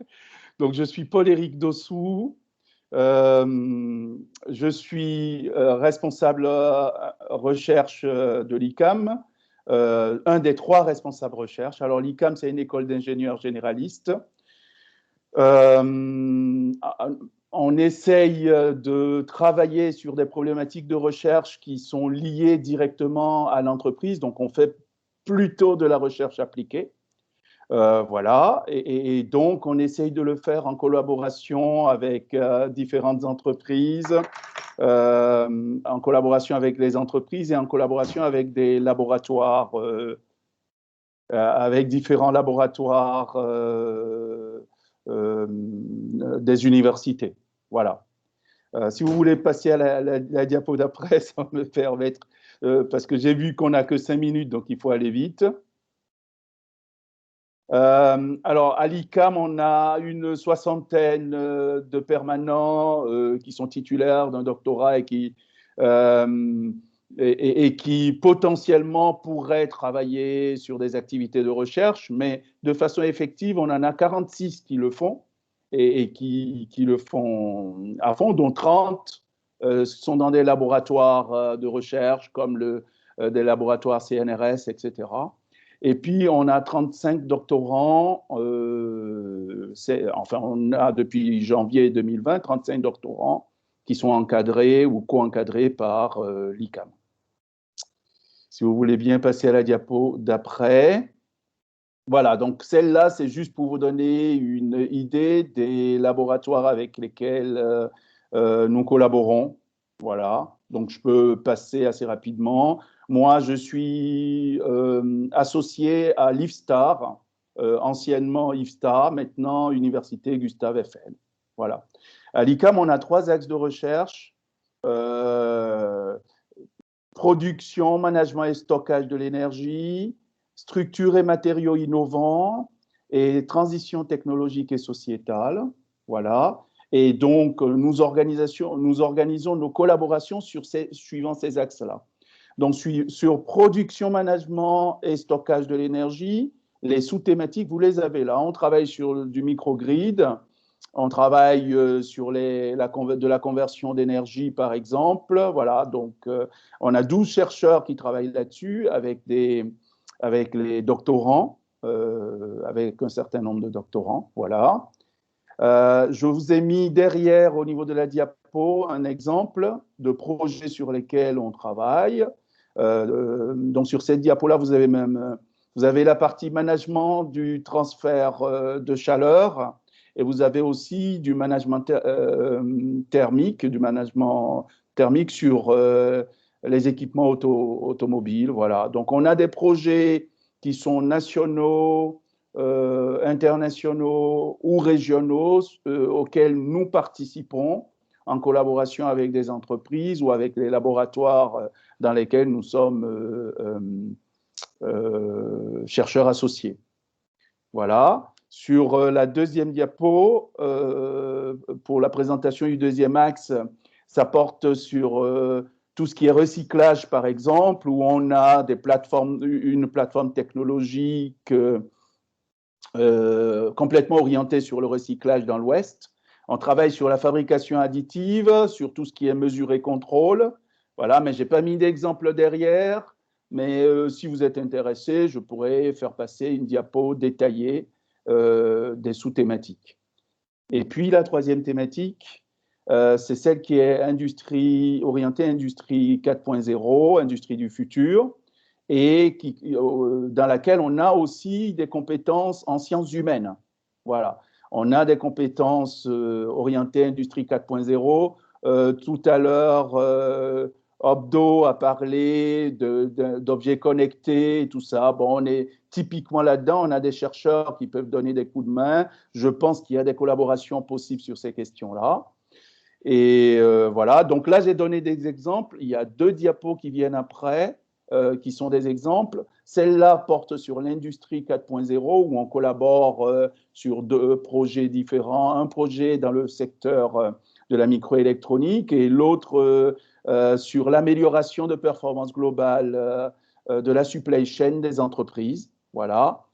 Donc, je suis Paul-Éric Dossou. Je suis responsable recherche de l'ICAM, un des 3 responsables recherche. Alors, l'ICAM, c'est une école d'ingénieurs généralistes. On essaye de travailler sur des problématiques de recherche qui sont liées directement à l'entreprise. Donc, on fait plutôt de la recherche appliquée. Voilà, et donc on essaye de le faire en collaboration avec différentes entreprises, en collaboration avec les entreprises et en collaboration avec des laboratoires, avec différents laboratoires des universités. Voilà. Si vous voulez passer à la diapo d'après, ça va me permettre, parce que j'ai vu qu'on n'a que 5 minutes, donc il faut aller vite. Alors, à l'ICAM, on a une 60aine de permanents qui sont titulaires d'un doctorat et qui potentiellement pourraient travailler sur des activités de recherche, mais de façon effective, on en a 46 qui le font et qui le font à fond, dont 30 sont dans des laboratoires de recherche comme des laboratoires CNRS, etc. Et puis, on a 35 doctorants, enfin, on a depuis janvier 2020, 35 doctorants qui sont encadrés ou co-encadrés par l'ICAM. Si vous voulez bien passer à la diapo d'après. Voilà, donc celle-là, c'est juste pour vous donner une idée des laboratoires avec lesquels nous collaborons. Voilà, donc je peux passer assez rapidement. Moi, je suis associé à l'IFSTAR, anciennement IFSTAR, maintenant Université Gustave Eiffel. Voilà. À l'ICAM, on a 3 axes de recherche. Production, management et stockage de l'énergie, structures et matériaux innovants et transition technologique et sociétale. Voilà. Et donc, nous organisons nos collaborations suivant ces axes-là. Donc, sur production, management et stockage de l'énergie, les sous-thématiques, vous les avez là. On travaille sur du microgrid, on travaille sur de la conversion d'énergie, par exemple. Voilà, donc on a 12 chercheurs qui travaillent là-dessus avec les doctorants, avec un certain nombre de doctorants. Voilà. Je vous ai mis derrière, au niveau de la diapo, un exemple de projets sur lesquels on travaille. Donc, sur cette diapo-là, vous avez la partie management du transfert de chaleur et vous avez aussi du management thermique sur les équipements automobiles. Voilà. Donc, on a des projets qui sont nationaux, internationaux ou régionaux auxquels nous participons en collaboration avec des entreprises ou avec les laboratoires dans lesquels nous sommes chercheurs associés. Voilà. Sur la deuxième diapo, pour la présentation du deuxième axe, ça porte sur tout ce qui est recyclage, par exemple, où on a une plateforme technologique complètement orientée sur le recyclage dans l'Ouest. On travaille sur la fabrication additive, sur tout ce qui est mesure et contrôle. Voilà, mais je n'ai pas mis d'exemple derrière. Mais si vous êtes intéressé, je pourrais faire passer une diapo détaillée des sous-thématiques. Et puis, la troisième thématique, c'est celle qui est orientée industrie 4.0, industrie du futur, et dans laquelle on a aussi des compétences en sciences humaines. Voilà. On a des compétences orientées industrie 4.0. Tout à l'heure, Obdo a parlé d'objets connectés et tout ça. Bon, on est typiquement là-dedans. On a des chercheurs qui peuvent donner des coups de main. Je pense qu'il y a des collaborations possibles sur ces questions-là. Et voilà, donc là, j'ai donné des exemples. Il y a 2 diapos qui viennent après, qui sont des exemples. Celle-là porte sur l'industrie 4.0, où on collabore sur 2 projets différents. Un projet dans le secteur de la microélectronique et l'autre sur l'amélioration de performance globale de la supply chain des entreprises. Voilà,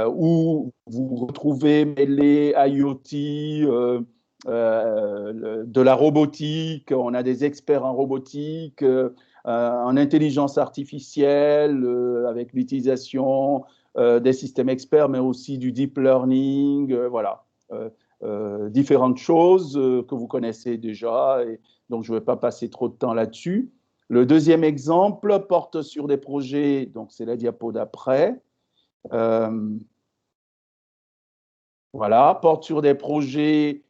où vous retrouvez mêlés IoT, de la robotique, on a des experts en robotique, en intelligence artificielle, avec l'utilisation des systèmes experts, mais aussi du deep learning, voilà. Différentes choses que vous connaissez déjà, et donc je ne vais pas passer trop de temps là-dessus. Le deuxième exemple porte sur des projets, donc c'est la diapo d'après, voilà, porte sur des projets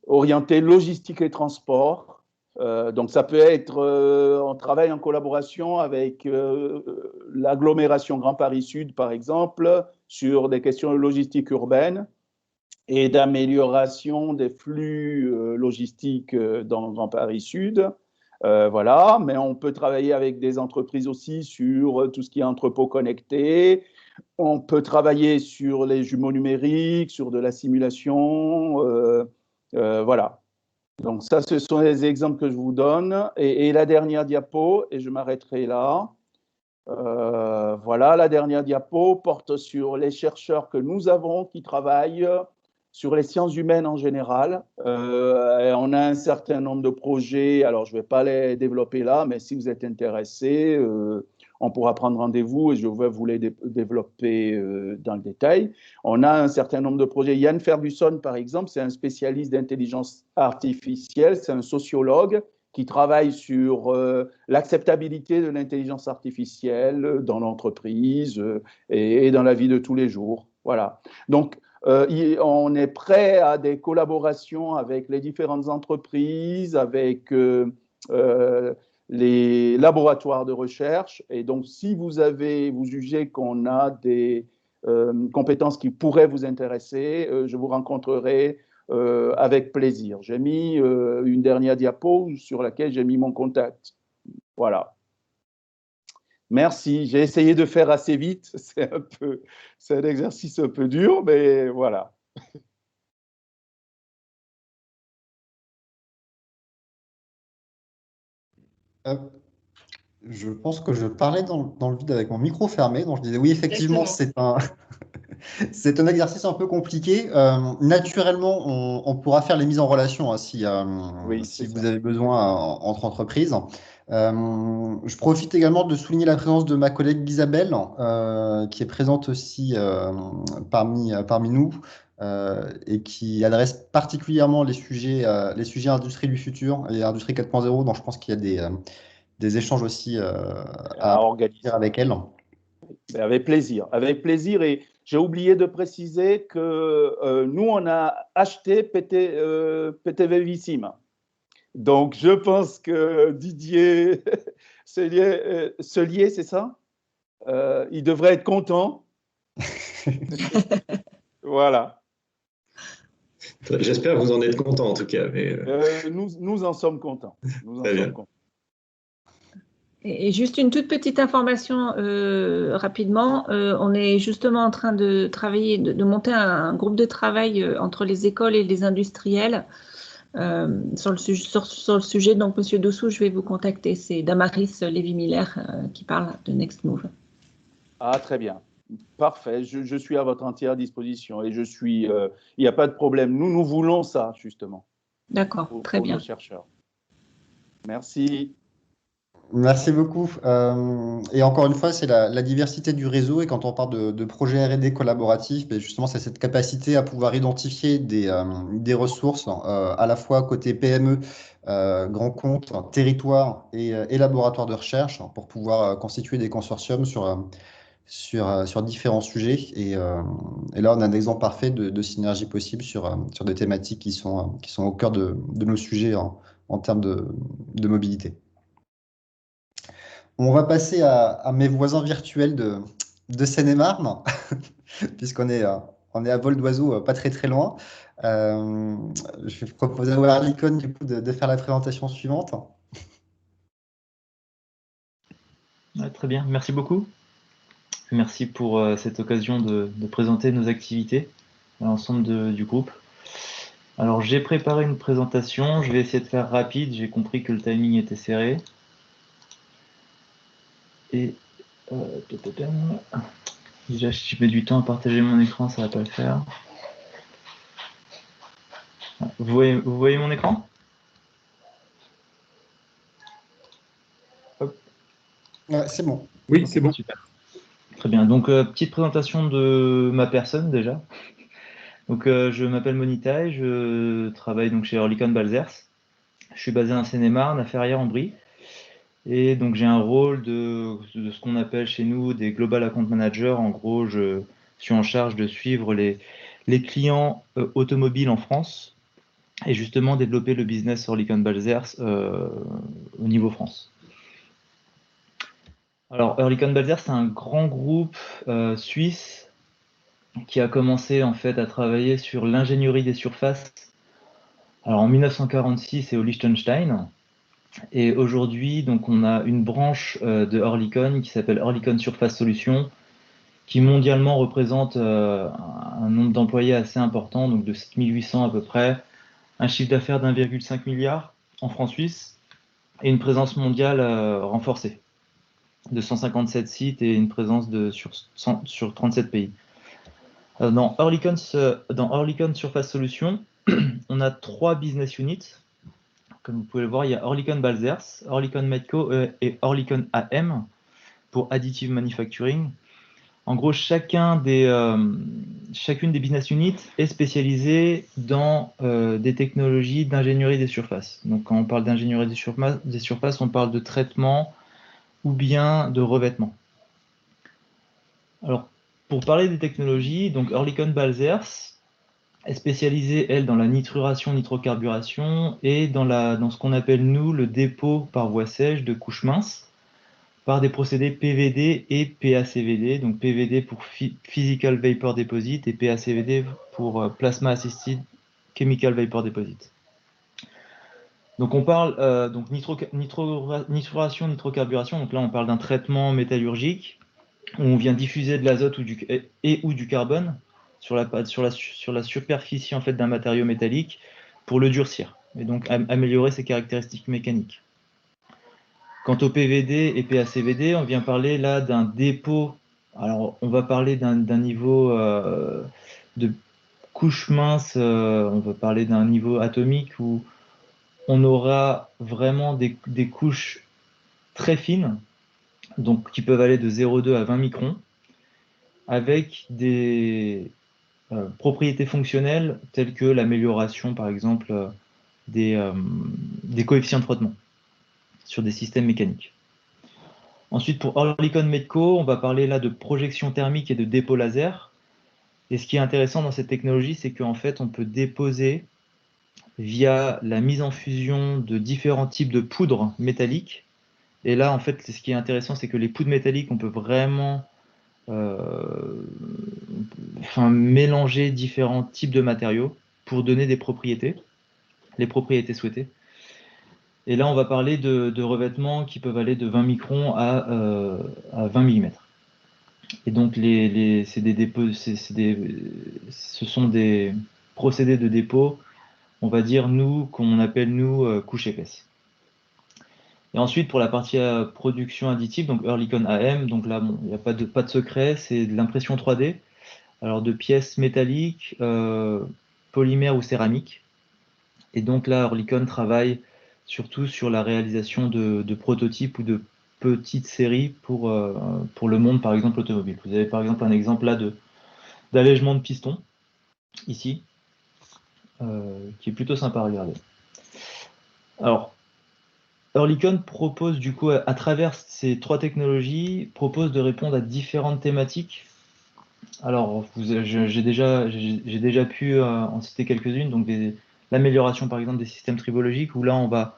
orientés logistique et transport. Donc ça peut être, on travaille en collaboration avec l'agglomération Grand Paris Sud, par exemple, sur des questions de logistique urbaine et d'amélioration des flux logistiques dans Grand Paris Sud. Voilà, mais on peut travailler avec des entreprises aussi sur tout ce qui est entrepôt connecté. On peut travailler sur les jumeaux numériques, sur de la simulation. Voilà. Donc ça, ce sont les exemples que je vous donne. Et la dernière diapo, et je m'arrêterai là. Voilà, la dernière diapo porte sur les chercheurs que nous avons qui travaillent sur les sciences humaines en général. On a un certain nombre de projets, alors je ne vais pas les développer là, mais si vous êtes intéressé, on pourra prendre rendez-vous et je vais vous les développer dans le détail. On a un certain nombre de projets. Yann Ferguson, par exemple, c'est un spécialiste d'intelligence artificielle, c'est un sociologue qui travaille sur l'acceptabilité de l'intelligence artificielle dans l'entreprise et dans la vie de tous les jours. Voilà. Donc, on est prêt à des collaborations avec les différentes entreprises, avec les laboratoires de recherche. Et donc, si vous jugez qu'on a des compétences qui pourraient vous intéresser, je vous rencontrerai avec plaisir. J'ai mis une dernière diapo sur laquelle j'ai mis mon contact. Voilà. Merci. J'ai essayé de faire assez vite. C'est un exercice un peu dur, mais voilà. Je pense que je parlais dans le vide avec mon micro fermé, donc je disais oui, effectivement, c'est un exercice un peu compliqué. Naturellement, on pourra faire les mises en relation hein, si vous avez besoin entre entreprises. Je profite également de souligner la présence de ma collègue Isabelle, qui est présente aussi parmi nous et qui adresse particulièrement les sujets industrie du futur et industrie 4.0. Donc, je pense qu'il y a des échanges aussi à organiser avec elle. Avec plaisir. Avec plaisir. Et j'ai oublié de préciser que nous, on a acheté PTV Vissim. Donc, je pense que Didier Selier, c'est ça il devrait être content. Voilà. J'espère que vous en êtes content en tout cas. Mais... nous en sommes contents. Très bien. Et juste une toute petite information rapidement. On est justement en train de travailler, de monter un groupe de travail entre les écoles et les industriels sur le sujet. Donc, Monsieur Dossou, je vais vous contacter. C'est Damaris Lévy-Miller qui parle de Next Move. Ah, très bien. Parfait. Je suis à votre entière disposition et il n'y a pas de problème. Nous voulons ça, justement. D'accord, très bien. Pour nos chercheurs. Merci. Merci beaucoup. Et encore une fois, c'est la diversité du réseau. Et quand on parle de projets R&D collaboratifs, justement, c'est cette capacité à pouvoir identifier des ressources à la fois côté PME, grands comptes, territoire et laboratoire de recherche pour pouvoir constituer des consortiums sur différents sujets. Et là, on a un exemple parfait de synergie possible sur des thématiques qui sont au cœur de nos sujets en termes de mobilité. On va passer à mes voisins virtuels de Seine-et-Marne, puisqu'on est à vol d'oiseau, pas très très loin. Je vais proposer à Oerlikon du coup de faire la présentation suivante. Ouais, très bien, merci beaucoup. Merci pour cette occasion de présenter nos activités à l'ensemble du groupe. Alors j'ai préparé une présentation, je vais essayer de faire rapide, j'ai compris que le timing était serré. Et déjà si je mets du temps à partager mon écran, ça ne va pas le faire. Vous voyez mon écran? Hop. Ouais, c'est bon. Oui, c'est bon. Super. Très bien, donc petite présentation de ma personne déjà. Donc je m'appelle Monitaï, je travaille donc chez Oerlikon Balzers. Je suis basé en Seine-et-Marne, à Ferrières-en-Brie. Et donc j'ai un rôle de ce qu'on appelle chez nous des Global Account Managers. En gros, je suis en charge de suivre les clients automobiles en France et justement développer le business Oerlikon Balzers au niveau France. Alors Oerlikon Balzers, c'est un grand groupe suisse qui a commencé en fait à travailler sur l'ingénierie des surfaces. Alors en 1946 et au Liechtenstein. Et aujourd'hui, donc, on a une branche de Oerlikon qui s'appelle Oerlikon Surface Solutions, qui mondialement représente un nombre d'employés assez important, donc de 7800 à peu près, un chiffre d'affaires d'1,5 milliard en francs suisses et une présence mondiale renforcée de 157 sites et une présence sur 37 pays. Dans Oerlikon Surface Solutions, on a 3 business units. Comme vous pouvez le voir, il y a Oerlikon Balzers, Oerlikon Medco et Oerlikon AM pour Additive Manufacturing. En gros, chacune des business units est spécialisée dans des technologies d'ingénierie des surfaces. Donc quand on parle d'ingénierie des surfaces, on parle de traitement ou bien de revêtement. Alors, pour parler des technologies, donc Oerlikon Balzers est spécialisée, elle, dans la nitruration, nitrocarburation et dans ce qu'on appelle, nous, le dépôt par voie sèche de couches minces par des procédés PVD et PACVD. Donc PVD pour Physical Vapor Deposit et PACVD pour Plasma Assisted Chemical Vapor Deposit. Donc on parle donc nitruration, nitrocarburation. Donc là, on parle d'un traitement métallurgique où on vient diffuser de l'azote ou du carbone sur la superficie en fait, d'un matériau métallique pour le durcir et donc améliorer ses caractéristiques mécaniques. Quant au PVD et PACVD, on vient parler là d'un dépôt. Alors on va parler d'un niveau de couche mince, on va parler d'un niveau atomique où on aura vraiment des couches très fines, donc qui peuvent aller de 0,2 à 20 microns, avec des propriétés fonctionnelles telles que l'amélioration, par exemple, des coefficients de frottement sur des systèmes mécaniques. Ensuite, pour Oerlikon Medco, on va parler là de projection thermique et de dépôt laser. Et ce qui est intéressant dans cette technologie, c'est qu'en fait, on peut déposer via la mise en fusion de différents types de poudres métalliques. Et là, en fait, ce qui est intéressant, c'est que les poudres métalliques, on peut vraiment mélanger différents types de matériaux pour donner des propriétés, les propriétés souhaitées. Et là, on va parler de revêtements qui peuvent aller de 20 microns à 20 mm. Et donc, ce sont des procédés de dépôt, on va dire, qu'on appelle, couche épaisse. Et ensuite, pour la partie production additive, donc Oerlikon AM, donc là, bon, il n'y a pas de secret, c'est de l'impression 3D, alors de pièces métalliques, polymères ou céramiques. Et donc là, Oerlikon travaille surtout sur la réalisation de prototypes ou de petites séries pour le monde, par exemple, automobile. Vous avez par exemple un exemple là d'allègement de piston, ici, qui est plutôt sympa à regarder. Alors, Earlycon propose du coup, à travers ces 3 technologies, propose de répondre à différentes thématiques. Alors, j'ai déjà pu en citer quelques-unes, donc l'amélioration par exemple des systèmes tribologiques, où là on va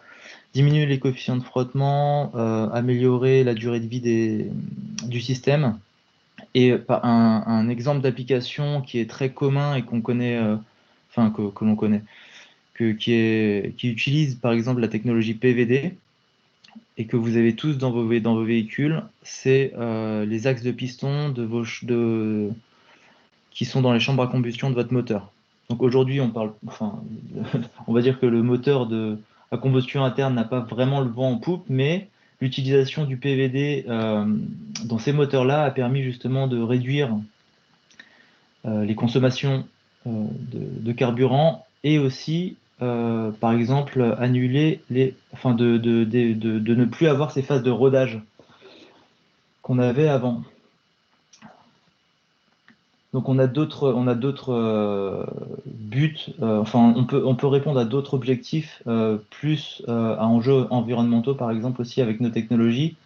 diminuer les coefficients de frottement, améliorer la durée de vie du système. Et un exemple d'application qui est très commun et qu'on connaît, que l'on connaît, qui utilise par exemple la technologie PVD et que vous avez tous dans vos véhicules, c'est les axes de piston qui sont dans les chambres à combustion de votre moteur. Donc aujourd'hui, on va dire que le moteur à combustion interne n'a pas vraiment le vent en poupe, mais l'utilisation du PVD dans ces moteurs-là a permis justement de réduire les consommations de carburant et aussi, par exemple, annuler de ne plus avoir ces phases de rodage qu'on avait avant. Donc on a d'autres buts, on peut répondre à d'autres objectifs, plus à enjeux environnementaux par exemple aussi avec nos technologies.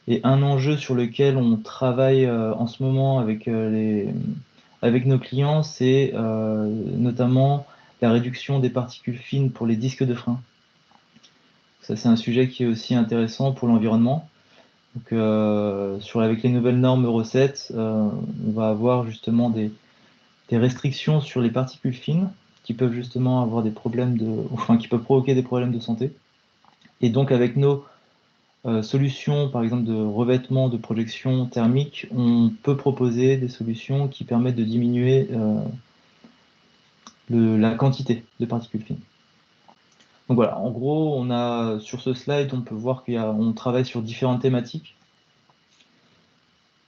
Et un enjeu sur lequel on travaille en ce moment avec nos clients, c'est notamment la réduction des particules fines pour les disques de frein. Ça, c'est un sujet qui est aussi intéressant pour l'environnement. Donc, avec les nouvelles normes Euro 7, on va avoir justement des restrictions sur les particules fines qui peuvent justement avoir qui peuvent provoquer des problèmes de santé. Et donc, avec nos solutions, par exemple, de revêtement, de projection thermique, on peut proposer des solutions qui permettent de diminuer la quantité de particules fines. Donc voilà, en gros, sur ce slide, on peut voir qu'on travaille sur différentes thématiques.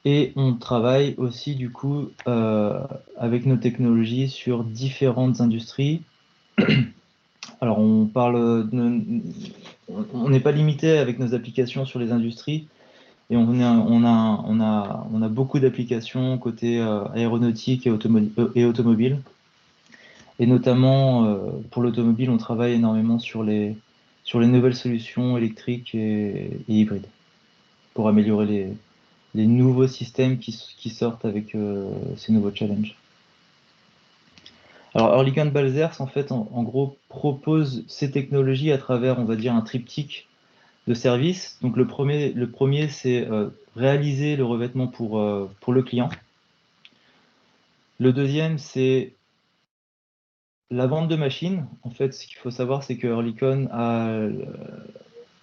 Et on travaille aussi, du coup, avec nos technologies sur différentes industries. Alors, on n'est pas limité avec nos applications sur les industries. Et on a beaucoup d'applications côté aéronautique et automobile. Et notamment, pour l'automobile, on travaille énormément sur les nouvelles solutions électriques et hybrides pour améliorer les nouveaux systèmes qui sortent avec ces nouveaux challenges. Alors, Oerlikon Balzers, en fait, en gros, propose ces technologies à travers, on va dire, un triptyque de services. Donc, le premier c'est réaliser le revêtement pour le client. Le deuxième, c'est la vente de machines. En fait, ce qu'il faut savoir, c'est que Oerlikon a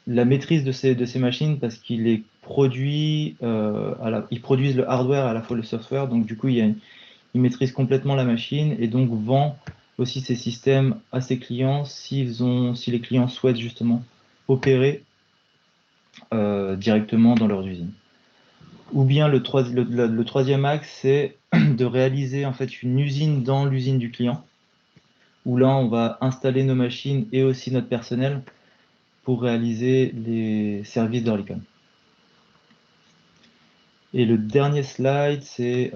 la maîtrise de ces machines parce qu'il les produit, ils produisent le hardware à la fois le software, donc du coup il maîtrise complètement la machine et donc vend aussi ces systèmes à ses clients si les clients souhaitent justement opérer directement dans leurs usines. Ou bien le troisième axe, c'est de réaliser en fait une usine dans l'usine du client, où là on va installer nos machines et aussi notre personnel pour réaliser les services d'Oerlikon. Et le dernier slide, c'est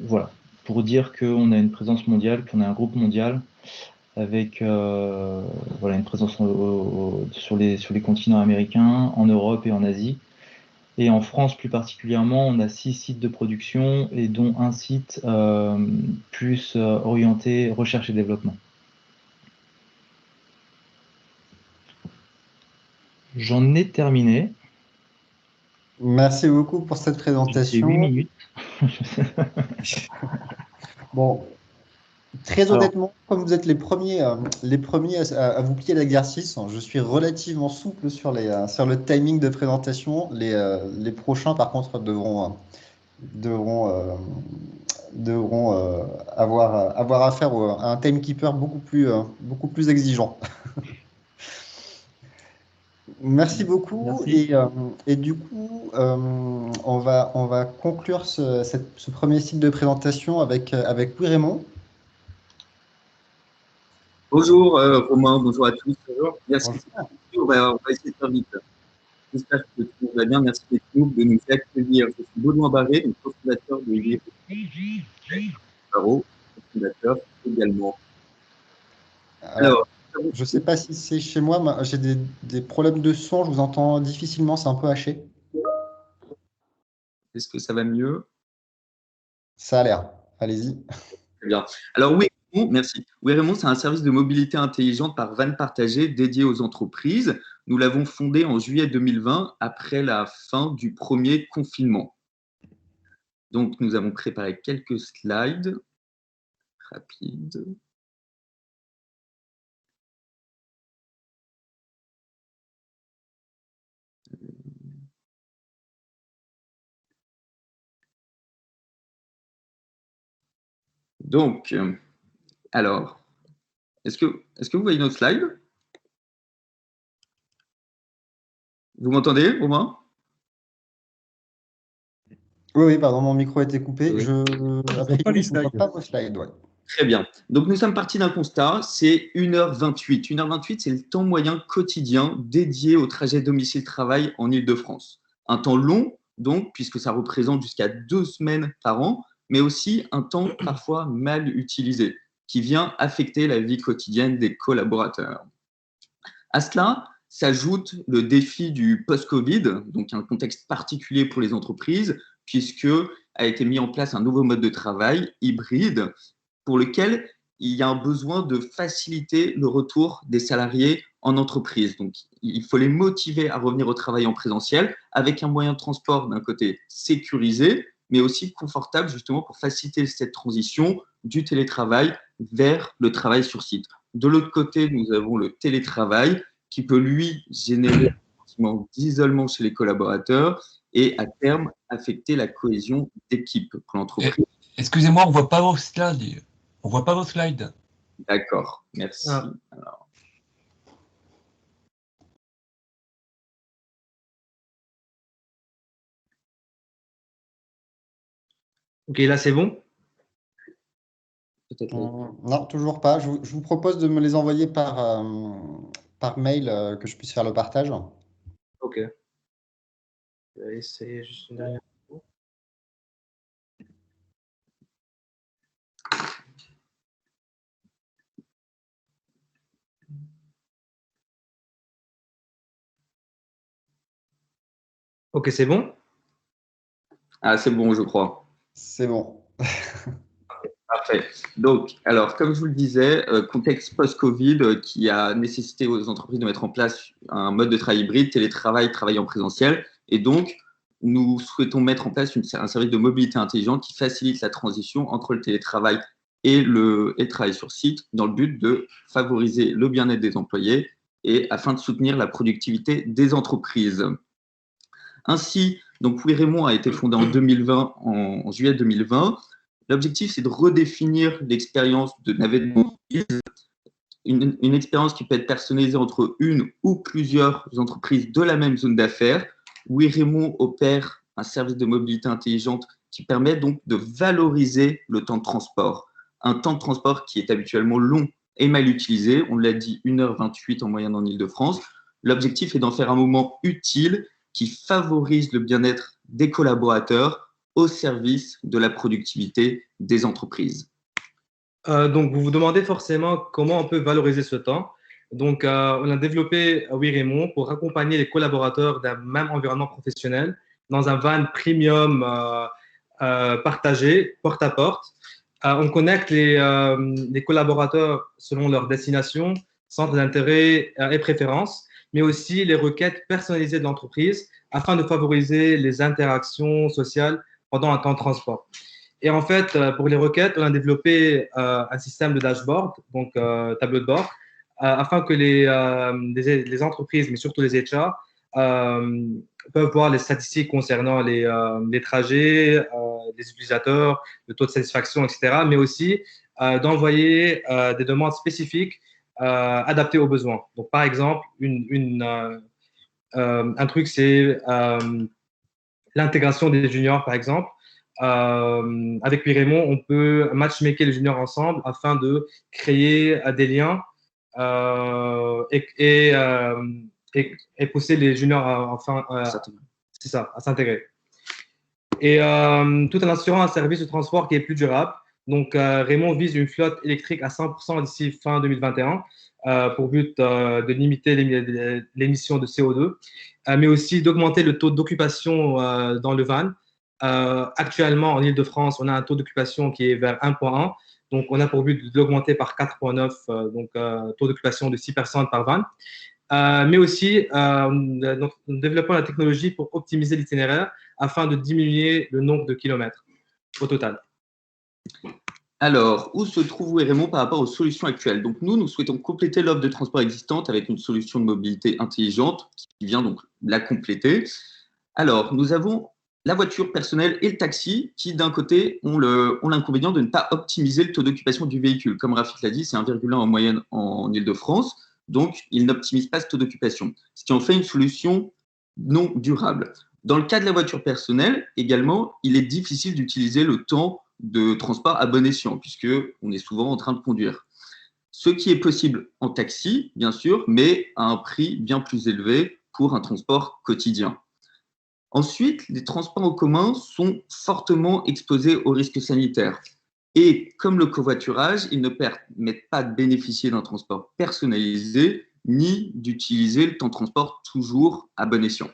voilà, pour dire qu'on a une présence mondiale, qu'on a un groupe mondial avec voilà, une présence sur les continents américains, en Europe et en Asie. Et en France plus particulièrement, on a 6 sites de production et dont un site plus orienté recherche et développement. J'en ai terminé. Merci beaucoup pour cette présentation. 8 minutes. Bon, très honnêtement, comme vous êtes les premiers à vous plier l'exercice, je suis relativement souple sur le timing de présentation. Les prochains, par contre, devront avoir affaire à un timekeeper beaucoup plus exigeant. Merci beaucoup. Merci. Et du coup, on va conclure ce premier cycle de présentation avec Louis Raymond. Bonjour Romain, bonjour à tous. Merci. Bonjour. On va essayer de faire vite. J'espère que tout va bien. Merci de nous accueillir. Je suis Baudouin Barré, donc cofondateur de l'IRO, cofondateur également. Alors, Je ne sais pas si c'est chez moi, mais j'ai des problèmes de son, je vous entends difficilement, c'est un peu haché. Est-ce que ça va mieux? Ça a l'air. Allez-y. Très bien. Alors oui, merci. Oui, Raymond, c'est un service de mobilité intelligente par van partagée dédié aux entreprises. Nous l'avons fondé en juillet 2020 après la fin du premier confinement. Donc, nous avons préparé quelques slides rapides. Donc, alors, est-ce que vous voyez notre slide? Vous m'entendez, Romain? Oui, pardon, mon micro a été coupé. Oui. Je ne vois pas vos slides. Ouais. Très bien. Donc, nous sommes partis d'un constat, c'est 1h28. 1h28, c'est le temps moyen quotidien dédié au trajet domicile-travail en Île-de-France. Un temps long, donc, puisque ça représente jusqu'à 2 semaines par an, mais aussi un temps parfois mal utilisé, qui vient affecter la vie quotidienne des collaborateurs. À cela s'ajoute le défi du post-Covid, donc un contexte particulier pour les entreprises, puisque a été mis en place un nouveau mode de travail hybride pour lequel il y a un besoin de faciliter le retour des salariés en entreprise. Donc, il faut les motiver à revenir au travail en présentiel avec un moyen de transport d'un côté sécurisé, mais aussi confortable justement pour faciliter cette transition du télétravail vers le travail sur site. De l'autre côté, nous avons le télétravail qui peut, lui, générer un sentiment d'isolement chez les collaborateurs et, à terme, affecter la cohésion d'équipe pour l'entreprise. Excusez-moi, on ne voit pas vos slides. On voit pas vos slides. D'accord, merci. Alors. Ok, là c'est bon? Non, toujours pas. Je vous propose de me les envoyer par mail, que je puisse faire le partage. Ok. Je vais essayer juste une dernière fois. Ok, c'est bon? Ah, c'est bon, je crois. C'est bon. Parfait. Donc, alors, comme je vous le disais, contexte post-Covid qui a nécessité aux entreprises de mettre en place un mode de travail hybride, télétravail, travail en présentiel. Et donc, nous souhaitons mettre en place un service de mobilité intelligente qui facilite la transition entre le télétravail et le travail sur site dans le but de favoriser le bien-être des employés et afin de soutenir la productivité des entreprises. Ainsi, donc, Oui Raymond a été fondé en 2020, en juillet 2020. L'objectif, c'est de redéfinir l'expérience de navette d'entreprise, une expérience qui peut être personnalisée entre une ou plusieurs entreprises de la même zone d'affaires. Oui Raymond opère un service de mobilité intelligente qui permet donc de valoriser le temps de transport. Un temps de transport qui est habituellement long et mal utilisé. On l'a dit, 1h28 en moyenne en Île-de-France. L'objectif est d'en faire un moment utile qui favorise le bien-être des collaborateurs au service de la productivité des entreprises. Donc, vous vous demandez forcément comment on peut valoriser ce temps. Donc, on a développé Oui Raymond pour accompagner les collaborateurs d'un même environnement professionnel dans un van premium partagé, porte à porte. On connecte les collaborateurs selon leur destination, centre d'intérêt et préférences, mais aussi les requêtes personnalisées de l'entreprise afin de favoriser les interactions sociales pendant un temps de transport. Et en fait, pour les requêtes, on a développé un système de dashboard, donc tableau de bord, afin que les entreprises, mais surtout les HR, peuvent voir les statistiques concernant les trajets, les utilisateurs, le taux de satisfaction, etc., mais aussi d'envoyer des demandes spécifiques adaptées aux besoins. Donc, par exemple, un truc, c'est l'intégration des juniors, par exemple. Avec Oui Raymond, on peut matchmaker les juniors ensemble afin de créer des liens et pousser les juniors à s'intégrer. Et tout en assurant un service de transport qui est plus durable. Donc, Raymond vise une flotte électrique à 100% d'ici fin 2021 pour but de limiter l'émission de CO2, mais aussi d'augmenter le taux d'occupation dans le van. Actuellement, en Île-de-France, on a un taux d'occupation qui est vers 1,1. Donc, on a pour but de l'augmenter par 4,9, donc taux d'occupation de 6 personnes par van. Mais aussi, nous développons la technologie pour optimiser l'itinéraire afin de diminuer le nombre de kilomètres au total. Alors, où se trouve Wayrémont par rapport aux solutions actuelles? Donc, nous souhaitons compléter l'offre de transport existante avec une solution de mobilité intelligente qui vient donc la compléter. Alors, nous avons la voiture personnelle et le taxi qui, d'un côté, ont l'inconvénient de ne pas optimiser le taux d'occupation du véhicule. Comme Rafik l'a dit, c'est 1,1 en moyenne en Île-de-France, donc ils n'optimisent pas ce taux d'occupation, ce qui en fait une solution non durable. Dans le cas de la voiture personnelle, également, il est difficile d'utiliser le temps de transport à bon escient, puisqu'on est souvent en train de conduire. Ce qui est possible en taxi, bien sûr, mais à un prix bien plus élevé pour un transport quotidien. Ensuite, les transports en commun sont fortement exposés aux risques sanitaires. Et comme le covoiturage, ils ne permettent pas de bénéficier d'un transport personnalisé, ni d'utiliser le temps de transport toujours à bon escient.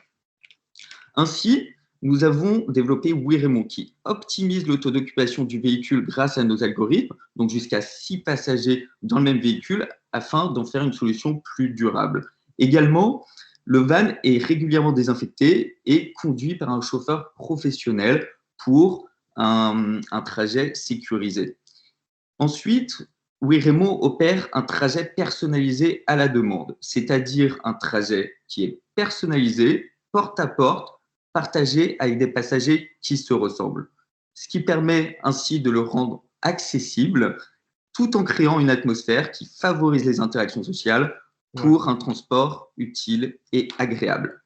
Ainsi, nous avons développé Wayrémont qui optimise le taux d'occupation du véhicule grâce à nos algorithmes, donc jusqu'à 6 passagers dans le même véhicule, afin d'en faire une solution plus durable. Également, le van est régulièrement désinfecté et conduit par un chauffeur professionnel pour un trajet sécurisé. Ensuite, Wayrémont opère un trajet personnalisé à la demande, c'est-à-dire un trajet qui est personnalisé, porte à porte, partagé avec des passagers qui se ressemblent, ce qui permet ainsi de le rendre accessible tout en créant une atmosphère qui favorise les interactions sociales pour un transport utile et agréable.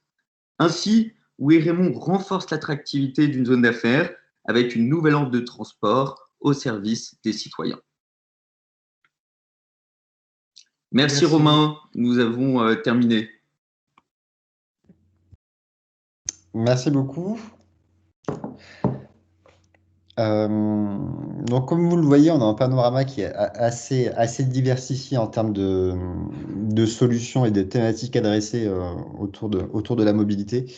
Ainsi, Wayrémont renforce l'attractivité d'une zone d'affaires avec une nouvelle offre de transport au service des citoyens. Merci Romain, nous avons terminé. Merci beaucoup. Donc, comme vous le voyez, on a un panorama qui est assez diversifié en termes de solutions et des thématiques adressées autour de la mobilité.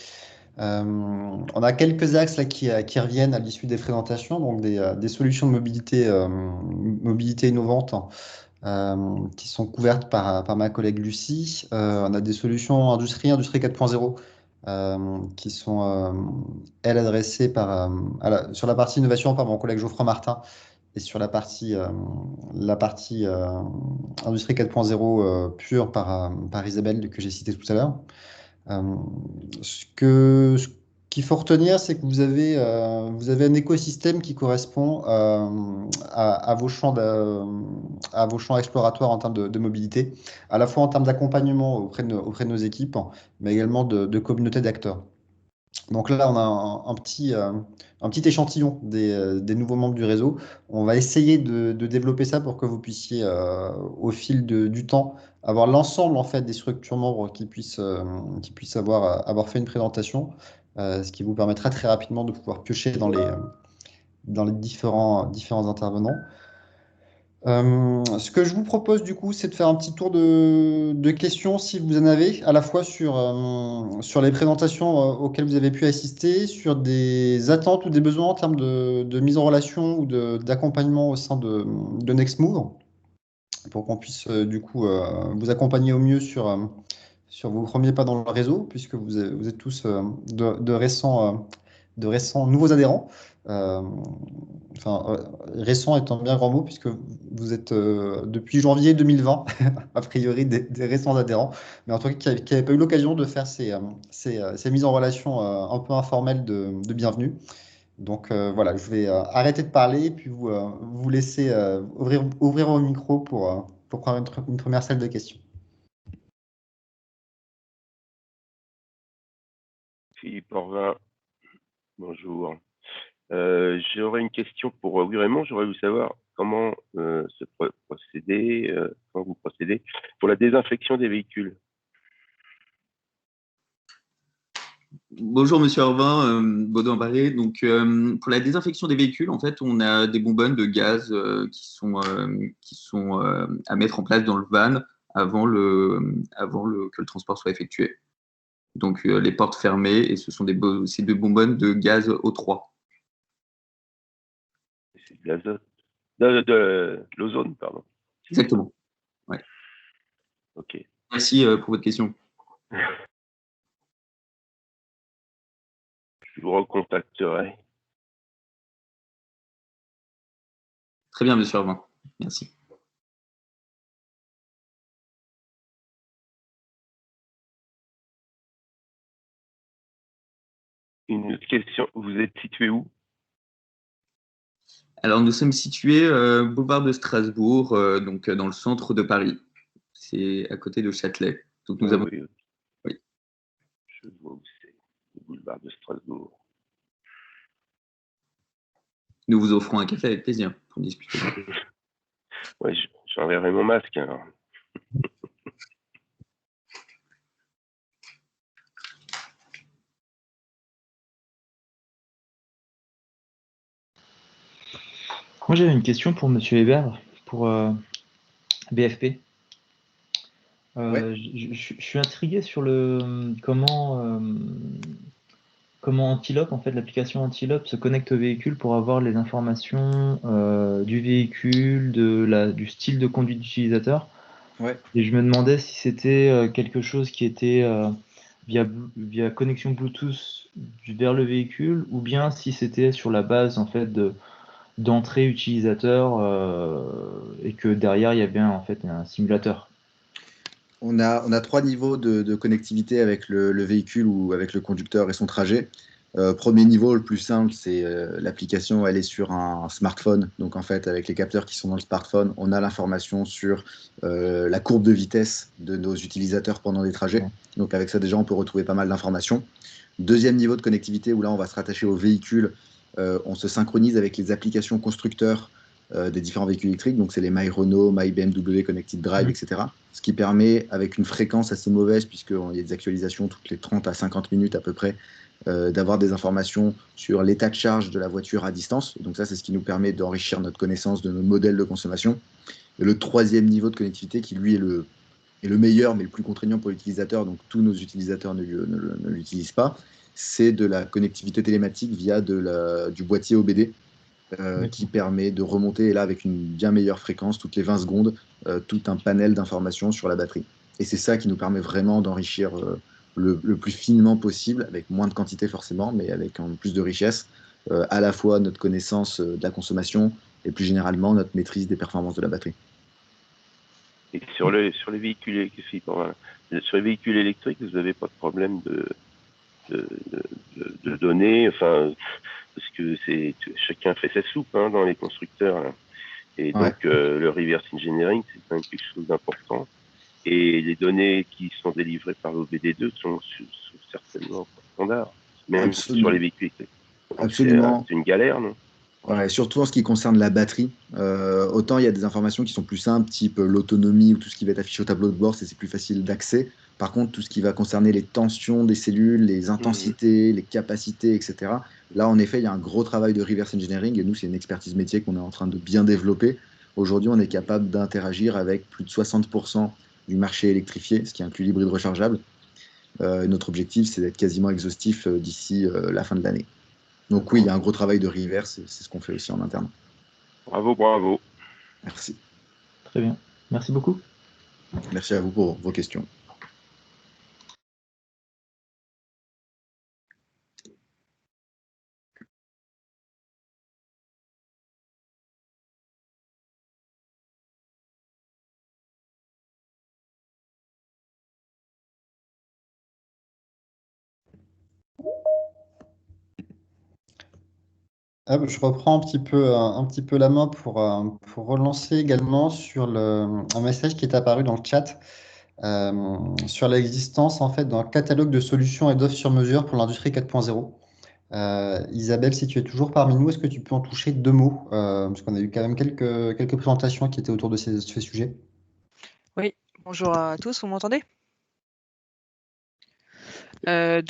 On a quelques axes là, qui reviennent à l'issue des présentations, donc des solutions de mobilité innovantes qui sont couvertes par ma collègue Lucie. On a des solutions industrie 4.0. Qui sont, elles, adressées sur la partie innovation par mon collègue Geoffroy Martin et sur la partie industrie 4.0 pure par Isabelle que j'ai citée tout à l'heure. Ce qu'il faut retenir, c'est que vous avez un écosystème qui correspond à vos champs exploratoires en termes de mobilité, à la fois en termes d'accompagnement auprès de nos équipes, mais également de communautés d'acteurs. Donc là, on a un petit échantillon des nouveaux membres du réseau. On va essayer de développer ça pour que vous puissiez, au fil du temps, avoir l'ensemble en fait, des structures membres qui puissent avoir fait une présentation, ce qui vous permettra très rapidement de pouvoir piocher dans les différents intervenants. Ce que je vous propose du coup, c'est de faire un petit tour de questions si vous en avez, à la fois sur les présentations auxquelles vous avez pu assister, sur des attentes ou des besoins en termes de mise en relation ou d'accompagnement au sein de Nextmove, pour qu'on puisse du coup vous accompagner au mieux sur vos premiers pas dans le réseau, puisque vous êtes tous de récents nouveaux adhérents. Récent étant bien grand mot, puisque vous êtes depuis janvier 2020, a priori des récents adhérents, mais en tout cas qui n'avaient pas eu l'occasion de faire ces mises en relation un peu informelles de bienvenue. Donc voilà, je vais arrêter de parler et puis vous laisser ouvrir vos micros pour prendre une première salle de questions. Philippe Orvin, bonjour. J'aurais une question pour Wayrémont. J'aurais voulu savoir comment comment vous procédez pour la désinfection des véhicules. Bonjour Monsieur Orvin, Baudouin Barré. Donc pour la désinfection des véhicules, en fait, on a des bonbonnes de gaz qui sont à mettre en place dans le van que le transport soit effectué. Donc les portes fermées, et ce sont c'est des bonbonnes de gaz O3. C'est de l'azote. De l'ozone, pardon. Exactement. Ouais. Ok. Merci pour votre question. Je vous recontacterai. Très bien, monsieur Arvin. Merci. Une autre question, vous êtes situé où? Alors, nous sommes situés boulevard de Strasbourg, donc dans le centre de Paris. C'est à côté de Châtelet. Donc, nous avons... Oui, oui. Je vois où c'est, le boulevard de Strasbourg. Nous vous offrons un café avec plaisir pour discuter. Ouais, j'enverrai mon masque alors. Moi, j'avais une question pour Monsieur Hébert, pour BFP. Ouais. Je suis intrigué sur le comment Antilope, en fait, l'application Antilope se connecte au véhicule pour avoir les informations du véhicule, du style de conduite d'utilisateur. Ouais. Et je me demandais si c'était quelque chose qui était via connexion Bluetooth vers le véhicule, ou bien si c'était sur la base en fait d'entrée utilisateur et que derrière il y avait en fait un simulateur. On a 3 niveaux de connectivité avec le véhicule ou avec le conducteur et son trajet. Premier niveau, le plus simple, c'est l'application, elle est sur un smartphone. Donc en fait, avec les capteurs qui sont dans le smartphone, on a l'information sur la courbe de vitesse de nos utilisateurs pendant des trajets. Donc avec ça, déjà, on peut retrouver pas mal d'informations. Deuxième niveau de connectivité, où là, on va se rattacher au véhicule. On se synchronise avec les applications constructeurs des différents véhicules électriques. Donc c'est les MyRenault, MyBMW, Connected Drive, etc. Ce qui permet, avec une fréquence assez mauvaise, puisqu'il y a des actualisations toutes les 30 à 50 minutes à peu près, d'avoir des informations sur l'état de charge de la voiture à distance. Donc ça, c'est ce qui nous permet d'enrichir notre connaissance de nos modèles de consommation. Et le troisième niveau de connectivité, qui lui est le meilleur, mais le plus contraignant pour l'utilisateur, donc tous nos utilisateurs ne l'utilisent pas, c'est de la connectivité télématique via du boîtier OBD, qui permet de remonter, et là avec une bien meilleure fréquence, toutes les 20 secondes, tout un panel d'informations sur la batterie. Et c'est ça qui nous permet vraiment d'enrichir le plus finement possible, avec moins de quantité forcément, mais avec plus de richesse, à la fois notre connaissance de la consommation et plus généralement notre maîtrise des performances de la batterie. Et sur les véhicules électriques, sur les véhicules électriques, vous n'avez pas de problème de données, enfin, parce que chacun fait sa soupe dans les constructeurs. Là. Et donc le reverse engineering, c'est quand même quelque chose d'important. Et les données qui sont délivrées par l'OBD2 sont certainement pas standards, même sur les véhicules électriques. Absolument. C'est une galère, non? Ouais, surtout en ce qui concerne la batterie. Autant il y a des informations qui sont plus simples, type l'autonomie ou tout ce qui va être affiché au tableau de bord, c'est plus facile d'accès. Par contre, tout ce qui va concerner les tensions des cellules, les intensités, les capacités, etc. Là, en effet, il y a un gros travail de reverse engineering et nous, c'est une expertise métier qu'on est en train de bien développer. Aujourd'hui, on est capable d'interagir avec plus de 60% du marché électrifié, ce qui inclut l'hybride rechargeable. Notre objectif, c'est d'être quasiment exhaustif d'ici la fin de l'année. Donc oui, il y a un gros travail de reverse, c'est ce qu'on fait aussi en interne. Bravo, bravo. Merci. Très bien. Merci beaucoup. Merci à vous pour vos questions. Je reprends un petit peu la main pour relancer également sur un message qui est apparu dans le chat sur l'existence en fait d'un catalogue de solutions et d'offres sur mesure pour l'industrie 4.0. Isabelle, si tu es toujours parmi nous, est-ce que tu peux en toucher 2 mots parce qu'on a eu quand même quelques présentations qui étaient autour de ces sujets. Oui, bonjour à tous, vous m'entendez? On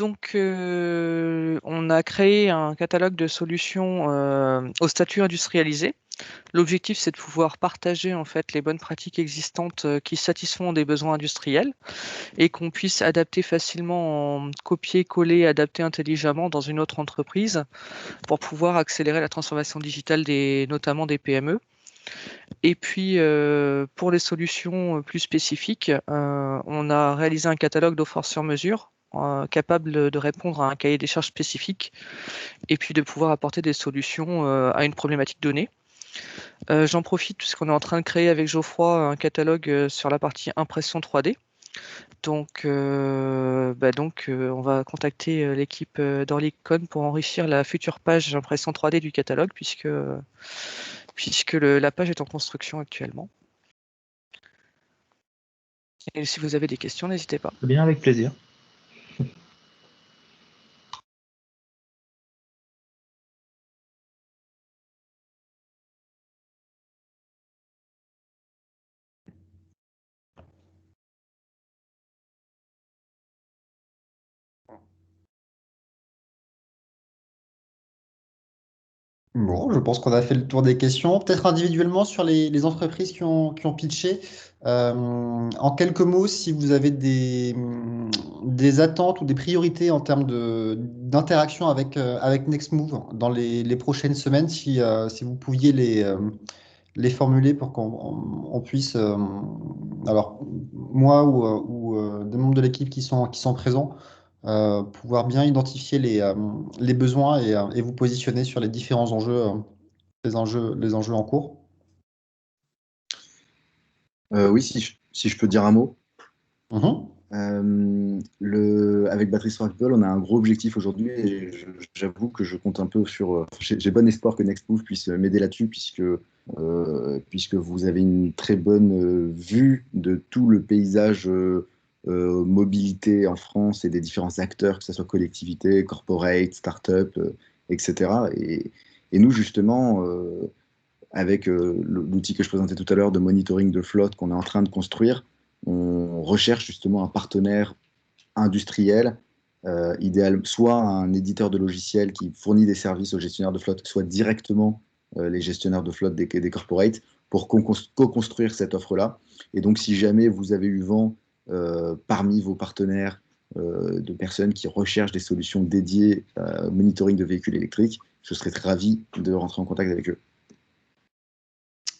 a créé un catalogue de solutions au statut industrialisé. L'objectif, c'est de pouvoir partager en fait les bonnes pratiques existantes qui satisfont des besoins industriels et qu'on puisse adapter facilement en copier-coller, adapter intelligemment dans une autre entreprise pour pouvoir accélérer la transformation digitale notamment des PME. Et puis, pour les solutions plus spécifiques, on a réalisé un catalogue d'offres sur mesure capable de répondre à un cahier des charges spécifique et puis de pouvoir apporter des solutions à une problématique donnée. J'en profite puisqu'on est en train de créer avec Geoffroy un catalogue sur la partie impression 3D. Donc, on va contacter l'équipe d'Orlicon pour enrichir la future page impression 3D du catalogue puisque la page est en construction actuellement. Et si vous avez des questions, n'hésitez pas. Bien, avec plaisir. Bon, je pense qu'on a fait le tour des questions. Peut-être individuellement sur les entreprises qui ont pitché. En quelques mots, si vous avez des attentes ou des priorités en termes d'interaction avec Nextmove dans les prochaines semaines, si vous pouviez les formuler pour qu'on puisse, alors moi ou des membres de l'équipe qui sont présents, pouvoir bien identifier les besoins et vous positionner sur les différents enjeux, les enjeux en cours. Oui, si je peux dire un mot. Avec Batteries for People, on a un gros objectif aujourd'hui et j'avoue que je compte un peu sur. J'ai bon espoir que Nextmove puisse m'aider là-dessus puisque vous avez une très bonne vue de tout le paysage mobilité en France et des différents acteurs, que ce soit collectivités, corporate, start-up, etc. Et nous, justement, avec l'outil que je présentais tout à l'heure de monitoring de flotte qu'on est en train de construire, on recherche justement un partenaire industriel, idéal, soit un éditeur de logiciels qui fournit des services aux gestionnaires de flotte, soit directement les gestionnaires de flotte des corporates, pour co-construire cette offre-là. Et donc, si jamais vous avez eu vent parmi vos partenaires de personnes qui recherchent des solutions dédiées au monitoring de véhicules électriques, je serais très ravi de rentrer en contact avec eux.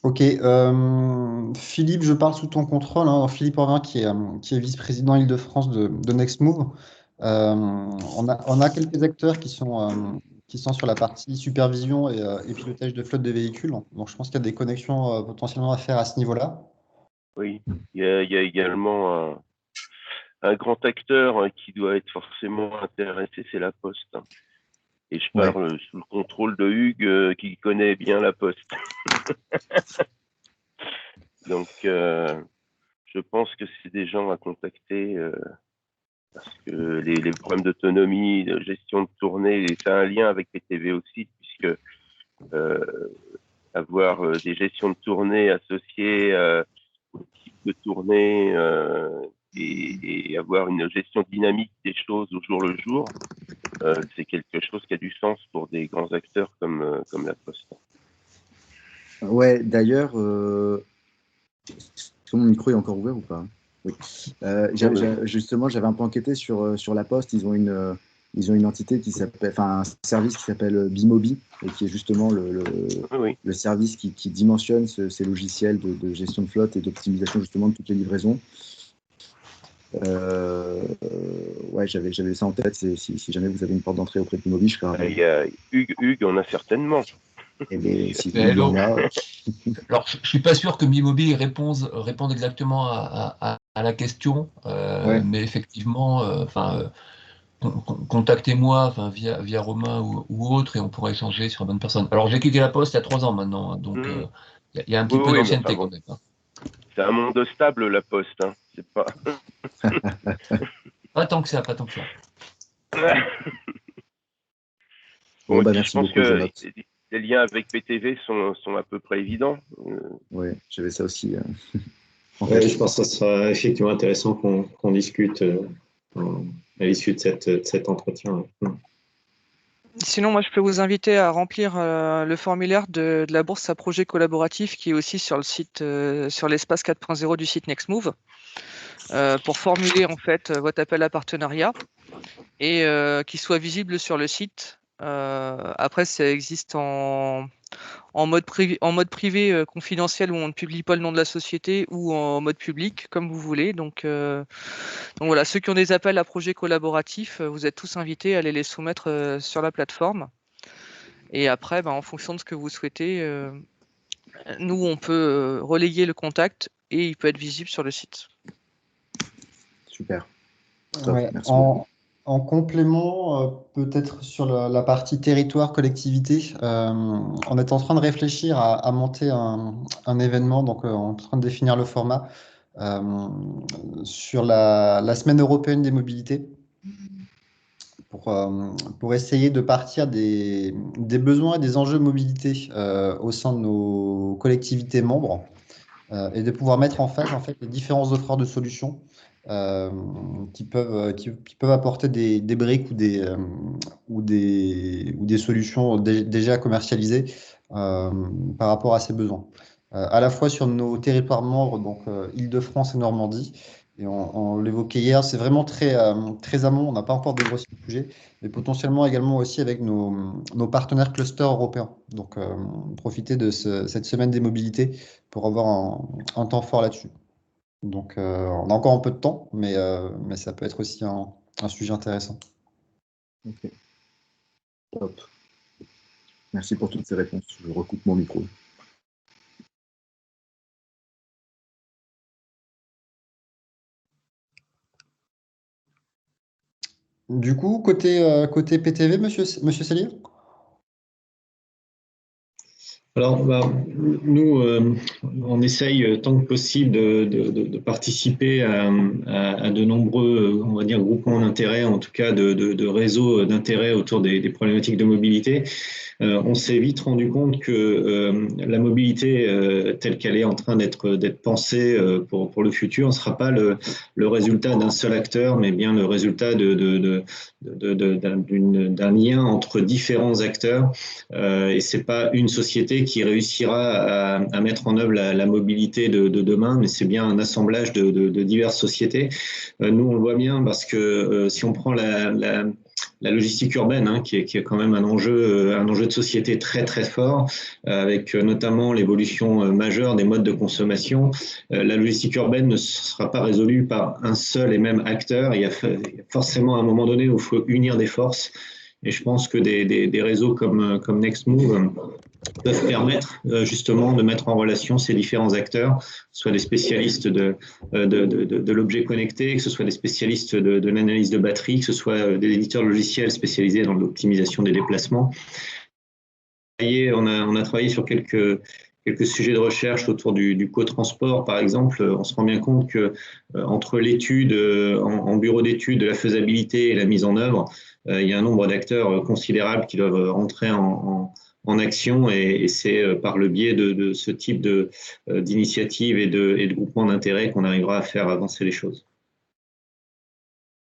Ok, Philippe, je parle sous ton contrôle, hein, Philippe Orvin qui est vice-président Île-de-France de Nextmove. On a quelques acteurs qui sont sur la partie supervision et pilotage de flotte de véhicules. Donc je pense qu'il y a des connexions potentiellement à faire à ce niveau-là. Oui, il y a également un grand acteur qui doit être forcément intéressé, c'est la Poste. Et je parle sous le contrôle de Hugues, qui connaît bien la Poste. Donc, je pense que c'est des gens à contacter parce que les problèmes d'autonomie, de gestion de tournée, ça a un lien avec PTV aussi, puisque avoir des gestions de tournée associées au type de tournée et avoir une gestion dynamique des choses au jour le jour, c'est quelque chose qui a du sens pour des grands acteurs comme la Poste. Ouais, d'ailleurs, est-ce que mon micro est encore ouvert ou pas? Oui. Justement, j'avais un peu enquêté sur la Poste. Ils ont une entité qui s'appelle, enfin un service qui s'appelle Bimobi et qui est justement le service qui dimensionne ces logiciels de gestion de flotte et d'optimisation justement de toutes les livraisons. Ouais, j'avais ça en tête. Si jamais vous avez une porte d'entrée auprès de Bimobi, je serais ravi. Il y a Hugues en a certainement. Eh bien, si alors, je suis pas sûr que Bimobi réponde exactement à la question, mais effectivement, contactez-moi via Romain ou autre et on pourra échanger sur la bonne personne. Alors j'ai quitté la Poste il y a 3 ans maintenant, donc il y a un petit peu d'ancienneté quand même. C'est un monde stable, la Poste. Hein. C'est pas. Pas tant que ça. Bon, bah, merci je pense beaucoup, que les liens avec PTV sont à peu près évidents. Oui, j'avais ça aussi. Ouais, je pense que ça sera effectivement intéressant qu'on discute l'issue de cet entretien. Sinon, moi, je peux vous inviter à remplir le formulaire de la bourse à projet collaboratif qui est aussi sur le site, sur l'espace 4.0 du site Nextmove, pour formuler en fait votre appel à partenariat et qu'il soit visible sur le site. Après, ça existe en mode privé confidentiel où on ne publie pas le nom de la société ou en mode public, comme vous voulez. Donc voilà, ceux qui ont des appels à projets collaboratifs, vous êtes tous invités à aller les soumettre sur la plateforme. Et après, en fonction de ce que vous souhaitez, nous, on peut relayer le contact et il peut être visible sur le site. Super. Ouais, Merci beaucoup. en complément, peut-être sur la partie territoire, collectivité, on est en train de réfléchir à monter un événement, donc en train de définir le format sur la semaine européenne des mobilités pour essayer de partir des besoins et des enjeux de mobilité au sein de nos collectivités membres et de pouvoir mettre en face en fait, les différents offreurs de solutions qui peuvent apporter des briques ou des solutions déjà commercialisées par rapport à ces besoins. À la fois sur nos territoires membres, donc Île-de-France et Normandie. Et on l'évoquait hier, c'est vraiment très amont, on n'a pas encore dégrossi le sujet, mais potentiellement également aussi avec nos partenaires clusters européens. Donc profiter de cette semaine des mobilités pour avoir un temps fort là-dessus. Donc, on a encore un peu de temps, mais ça peut être aussi un sujet intéressant. Ok. Top. Merci pour toutes ces réponses. Je recoupe mon micro. Du coup, côté PTV, monsieur Sellier? Alors, nous, on essaye tant que possible de participer à de nombreux, on va dire, groupements d'intérêt, en tout cas de réseaux d'intérêt autour des problématiques de mobilité. On s'est vite rendu compte que la mobilité telle qu'elle est en train d'être pensée pour le futur ne sera pas le résultat d'un seul acteur, mais bien le résultat d'un lien entre différents acteurs. Et c'est pas une société qui réussira à mettre en œuvre la mobilité de demain, mais c'est bien un assemblage de diverses sociétés. Nous, on le voit bien parce que si on prend la logistique urbaine, qui est quand même un enjeu de société très très fort, avec notamment l'évolution majeure des modes de consommation. La logistique urbaine ne sera pas résolue par un seul et même acteur. Il y a forcément un moment donné où il faut unir des forces. Et je pense que des réseaux comme Nextmove peuvent permettre justement de mettre en relation ces différents acteurs, que ce soit des spécialistes de l'objet connecté, que ce soit des spécialistes de l'analyse de batterie, que ce soit des éditeurs logiciels spécialisés dans l'optimisation des déplacements. On a travaillé sur quelques sujets de recherche autour du co-transport, par exemple. On se rend bien compte que entre l'étude en bureau d'études de la faisabilité et la mise en œuvre, il y a un nombre d'acteurs considérables qui doivent entrer en action, et c'est par le biais de ce type d'initiatives et de groupements d'intérêt qu'on arrivera à faire avancer les choses.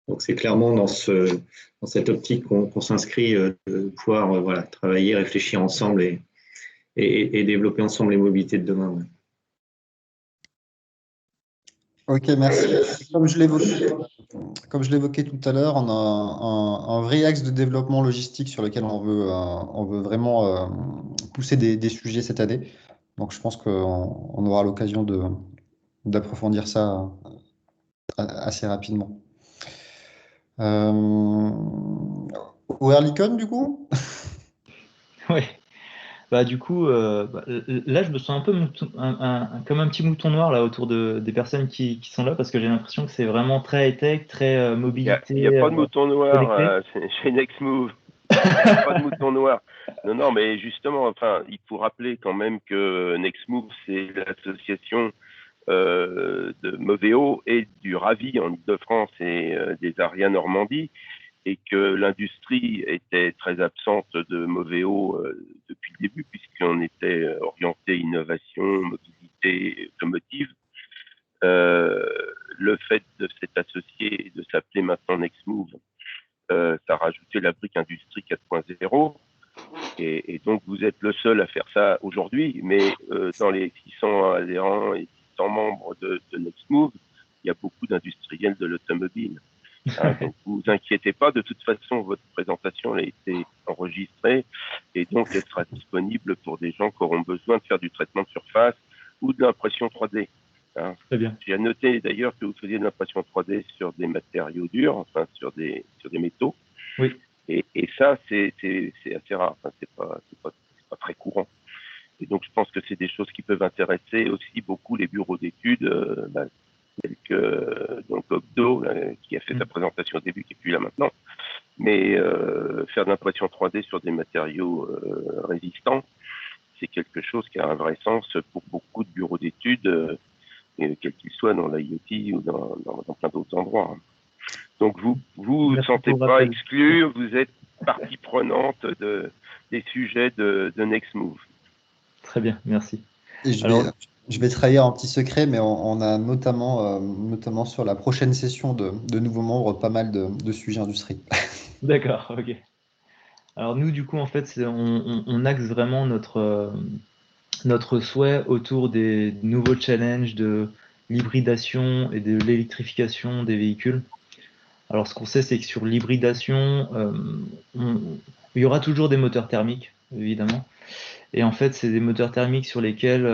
Donc c'est clairement dans cette optique qu'on s'inscrit de pouvoir travailler, réfléchir ensemble et développer ensemble les mobilités de demain. Ouais. Ok, merci. Comme je l'évoquais tout à l'heure, on a un vrai axe de développement logistique sur lequel on veut vraiment pousser des sujets cette année. Donc je pense qu'on aura l'occasion d'approfondir ça assez rapidement. Au Airlicon, du coup? Oui. Du coup, là, je me sens un peu comme un petit mouton noir là, autour des personnes qui sont là, parce que j'ai l'impression que c'est vraiment très high-tech, très mobilité. Il n'y a pas de mouton noir chez Nextmove. Il n'y a pas de mouton noir. Non, mais justement, il faut rappeler quand même que Nextmove, c'est l'association de Moveo et du Ravi en Ile-de-France et des Aria Normandie, et que l'industrie était très absente de Moveo depuis le début, puisqu'on était orienté innovation, mobilité, automotive. Le fait s'être associé et de s'appeler maintenant Nextmove, ça a rajouté la brique industrie 4.0. Et donc, vous êtes le seul à faire ça aujourd'hui, mais dans les 600 adhérents et 600 membres de Nextmove, il y a beaucoup d'industriels de l'automobile. Hein, donc, vous vous inquiétez pas. De toute façon, votre présentation a été enregistrée et donc elle sera disponible pour des gens qui auront besoin de faire du traitement de surface ou de l'impression 3D. Hein. Très bien. J'ai noté d'ailleurs que vous faisiez de l'impression 3D sur des matériaux durs, enfin sur des métaux. Oui. Et ça, c'est assez rare. Enfin, c'est pas très courant. Et donc, je pense que c'est des choses qui peuvent intéresser aussi beaucoup les bureaux d'études, tels que donc Ogdo, qui a fait sa présentation au début, qui est plus là maintenant. Mais faire de l'impression 3D sur des matériaux résistants, c'est quelque chose qui a un vrai sens pour beaucoup de bureaux d'études, quels qu'ils soient dans l'IoT ou dans plein d'autres endroits. Donc, vous ne vous sentez pas exclu, vous êtes partie prenante des sujets de Nextmove. Très bien, merci. Et je vais trahir un petit secret, mais on a notamment sur la prochaine session de nouveaux membres, pas mal de sujets industrie. D'accord, ok. Alors nous, du coup, en fait, on axe vraiment notre souhait autour des nouveaux challenges de l'hybridation et de l'électrification des véhicules. Alors, ce qu'on sait, c'est que sur l'hybridation, il y aura toujours des moteurs thermiques, évidemment. Et en fait, c'est des moteurs thermiques sur lesquels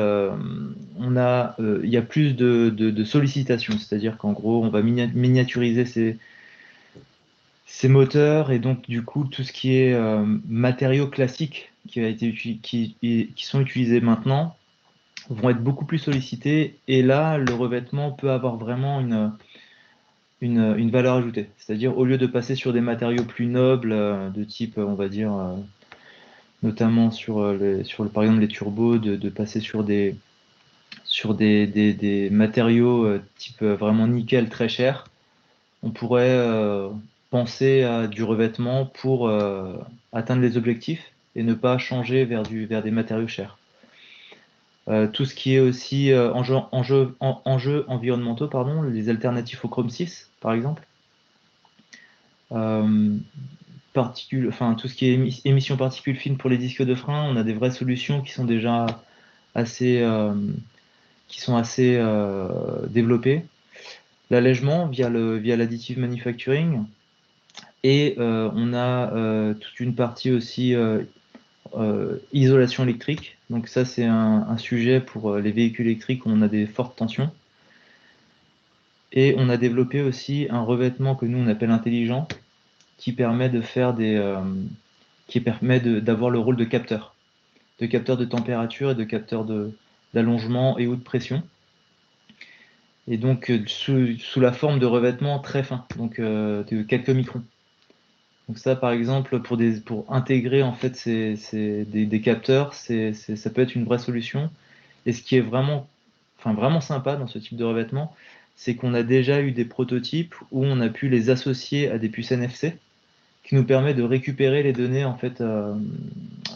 il y a plus de sollicitations. C'est-à-dire qu'en gros, on va miniaturiser ces moteurs. Et donc, du coup, tout ce qui est matériaux classiques qui sont utilisés maintenant vont être beaucoup plus sollicités. Et là, le revêtement peut avoir vraiment une valeur ajoutée. C'est-à-dire, au lieu de passer sur des matériaux plus nobles, de type, on va dire, notamment par exemple les turbos, de passer sur des matériaux type vraiment nickel très cher, on pourrait penser à du revêtement pour atteindre les objectifs et ne pas changer vers des matériaux chers. Tout ce qui est aussi enjeux environnementaux, pardon, les alternatifs au chrome 6, par exemple. Tout ce qui est émissions particules fines pour les disques de frein, on a des vraies solutions qui sont déjà assez développées. L'allègement via l'additive manufacturing, et on a toute une partie aussi isolation électrique. Donc ça, c'est un sujet pour les véhicules électriques où on a des fortes tensions. Et on a développé aussi un revêtement que nous on appelle intelligent, qui permet d'avoir le rôle de capteur de température et de capteur d'allongement et ou de pression. Et donc sous la forme de revêtements très fins, donc de quelques microns. Donc ça, par exemple, pour intégrer en fait des capteurs, ça peut être une vraie solution. Et ce qui est vraiment sympa dans ce type de revêtement, c'est qu'on a déjà eu des prototypes où on a pu les associer à des puces NFC, qui nous permet de récupérer les données en fait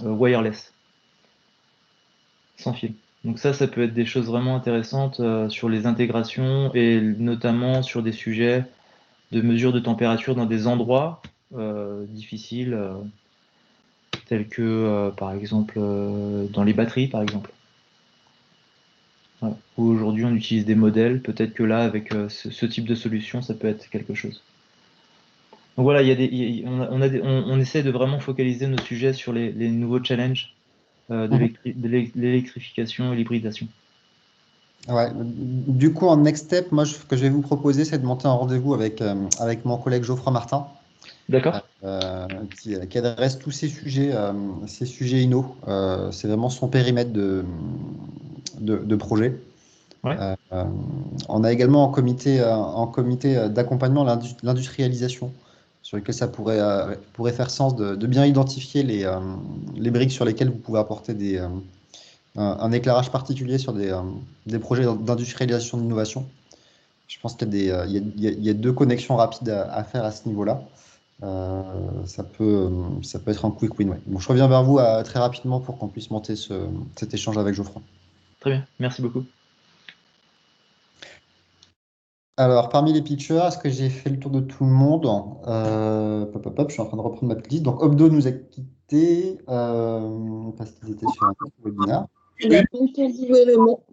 wireless, sans fil. Donc ça peut être des choses vraiment intéressantes sur les intégrations et notamment sur des sujets de mesure de température dans des endroits difficiles, tels que par exemple dans les batteries, par exemple. Voilà. Où aujourd'hui on utilise des modèles, peut-être que là avec ce type de solution, ça peut être quelque chose. Donc voilà, on essaie de vraiment focaliser nos sujets sur les nouveaux challenges de l'électrification et l'hybridation. Ouais. Du coup, en next step, moi, ce que je vais vous proposer, c'est de monter un rendez-vous avec mon collègue Geoffroy Martin. D'accord. Qui adresse tous ces sujets inno. C'est vraiment son périmètre de projet. Ouais. On a également en comité d'accompagnement l'industrialisation, sur lequel ça pourrait faire sens de bien identifier les briques sur lesquelles vous pouvez apporter un éclairage particulier sur des projets d'industrialisation d'innovation. Je pense qu'il y a deux connexions rapides à faire à ce niveau-là. Ça peut être un quick win. Ouais. Bon, je reviens vers vous très rapidement pour qu'on puisse monter cet échange avec Geoffroy. Très bien, merci beaucoup. Alors, parmi les pitchers, est-ce que j'ai fait le tour de tout le monde? Je suis en train de reprendre ma petite liste. Donc, Obdo nous a quittés parce qu'ils étaient sur un autre webinaire. Il a pas entendu vraiment.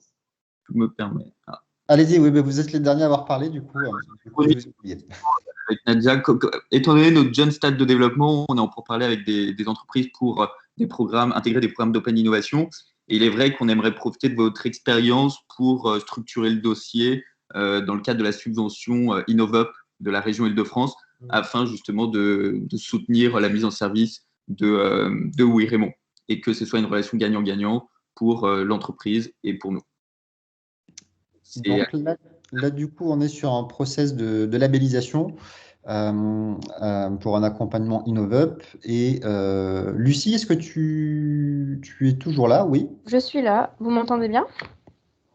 Je me permets. Allez-y, oui, vous êtes les derniers à avoir parlé, du coup, je vous ai oublié. Avec Nadia, étant donné notre jeune stade de développement, on est en pourparlers avec des entreprises pour intégrer des programmes d'open innovation. Et il est vrai qu'on aimerait profiter de votre expérience pour structurer le dossier dans le cadre de la subvention InnovUp de la région Île-de-France, afin justement de soutenir la mise en service de Oui Raymond, et que ce soit une relation gagnant-gagnant pour l'entreprise et pour nous. Donc là, du coup, on est sur un process de labellisation pour un accompagnement InnovUp. Et Lucie, est-ce que tu es toujours là? Oui. Je suis là. Vous m'entendez bien?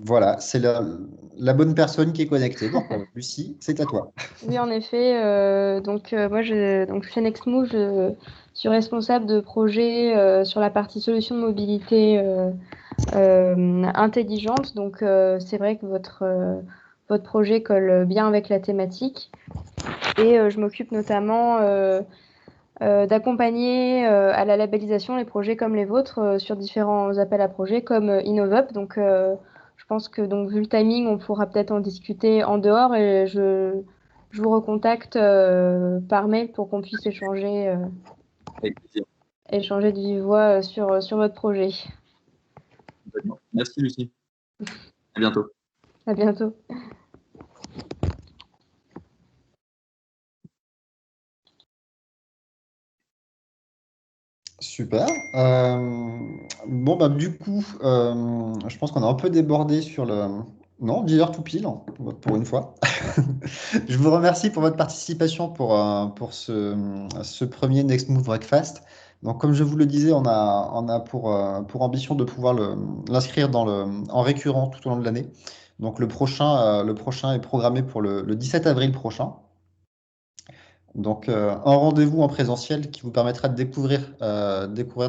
Voilà, c'est la bonne personne qui est connectée. Donc, Lucie, c'est à toi. Oui, en effet. Moi, chez Nextmove, je suis responsable de projet sur la partie solutions de mobilité intelligente. Donc, c'est vrai que votre projet colle bien avec la thématique. Et je m'occupe notamment d'accompagner à la labellisation les projets comme les vôtres sur différents appels à projets comme InnovUp. Donc, je pense que vu le timing, on pourra peut-être en discuter en dehors et je vous recontacte par mail pour qu'on puisse échanger de vive voix sur votre projet. Merci Lucie. À bientôt. À bientôt. Super. Du coup, je pense qu'on a un peu débordé sur le... Non, 10 heures tout pile, pour une fois. Je vous remercie pour votre participation pour ce premier Next Move Breakfast. Donc, comme je vous le disais, on a pour ambition de pouvoir l'inscrire en récurrent tout au long de l'année. Donc, le prochain est programmé pour le 17 avril prochain. Donc, un rendez-vous en présentiel qui vous permettra de découvrir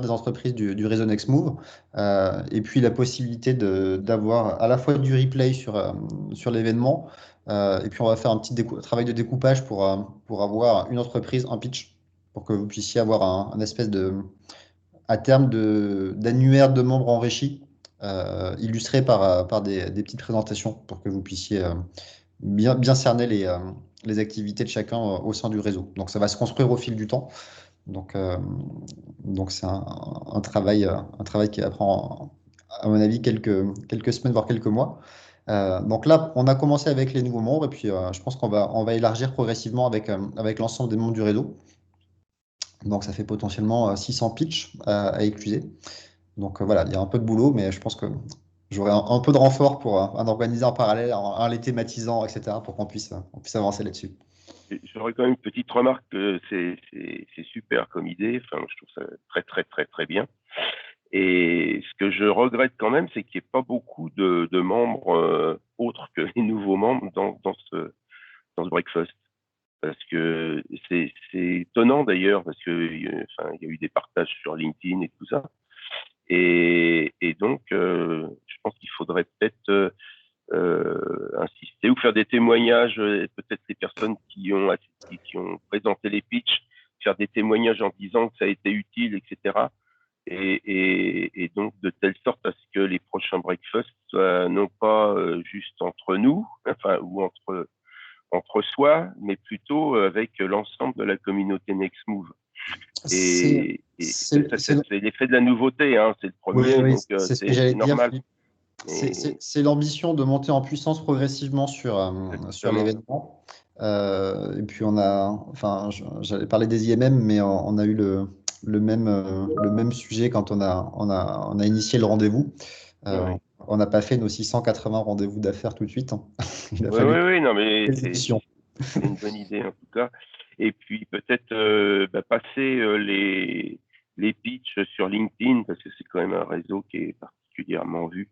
des entreprises du réseau Nextmove et puis la possibilité d'avoir à la fois du replay sur l'événement et puis on va faire un petit travail de découpage pour avoir une entreprise, un pitch, pour que vous puissiez avoir un espèce à terme d'annuaire de membres enrichis, illustré par des petites présentations pour que vous puissiez bien cerner les activités de chacun au sein du réseau. Donc, ça va se construire au fil du temps. Donc, c'est un travail qui va prendre, à mon avis, quelques semaines, voire quelques mois. Donc là, on a commencé avec les nouveaux membres et puis je pense qu'on va élargir progressivement avec l'ensemble des membres du réseau. Donc, ça fait potentiellement 600 pitchs à écluser. Donc voilà, il y a un peu de boulot, mais je pense que j'aurai un peu de renfort pour en organiser en parallèle, en les thématisant, etc., pour qu'on puisse avancer là-dessus. J'aurais quand même une petite remarque, c'est super comme idée, enfin, je trouve ça très, très, très, très bien. Et ce que je regrette quand même, c'est qu'il n'y ait pas beaucoup de membres autres que les nouveaux membres dans ce breakfast. Parce que c'est étonnant d'ailleurs, parce que il y a eu des partages sur LinkedIn et tout ça. Et donc, je pense qu'il faudrait peut-être insister ou faire des témoignages, peut-être les personnes qui ont présenté les pitchs, faire des témoignages en disant que ça a été utile, etc. Et donc, de telle sorte à ce que les prochains breakfasts soient non pas juste entre nous, ou entre soi, mais plutôt avec l'ensemble de la communauté Nextmove. Et c'est l'effet de la nouveauté, hein, c'est le premier, oui, donc c'est ce que j'allais normal. dire. C'est l'ambition de monter en puissance progressivement sur l'événement. Et puis j'allais parler des IMM, mais on a eu le même sujet quand on a initié le rendez-vous. On n'a pas fait nos 680 rendez-vous d'affaires tout de suite. Hein. Oui, non, mais c'est une bonne idée en tout cas. Et puis peut-être passer les pitchs sur LinkedIn, parce que c'est quand même un réseau qui est particulièrement vu.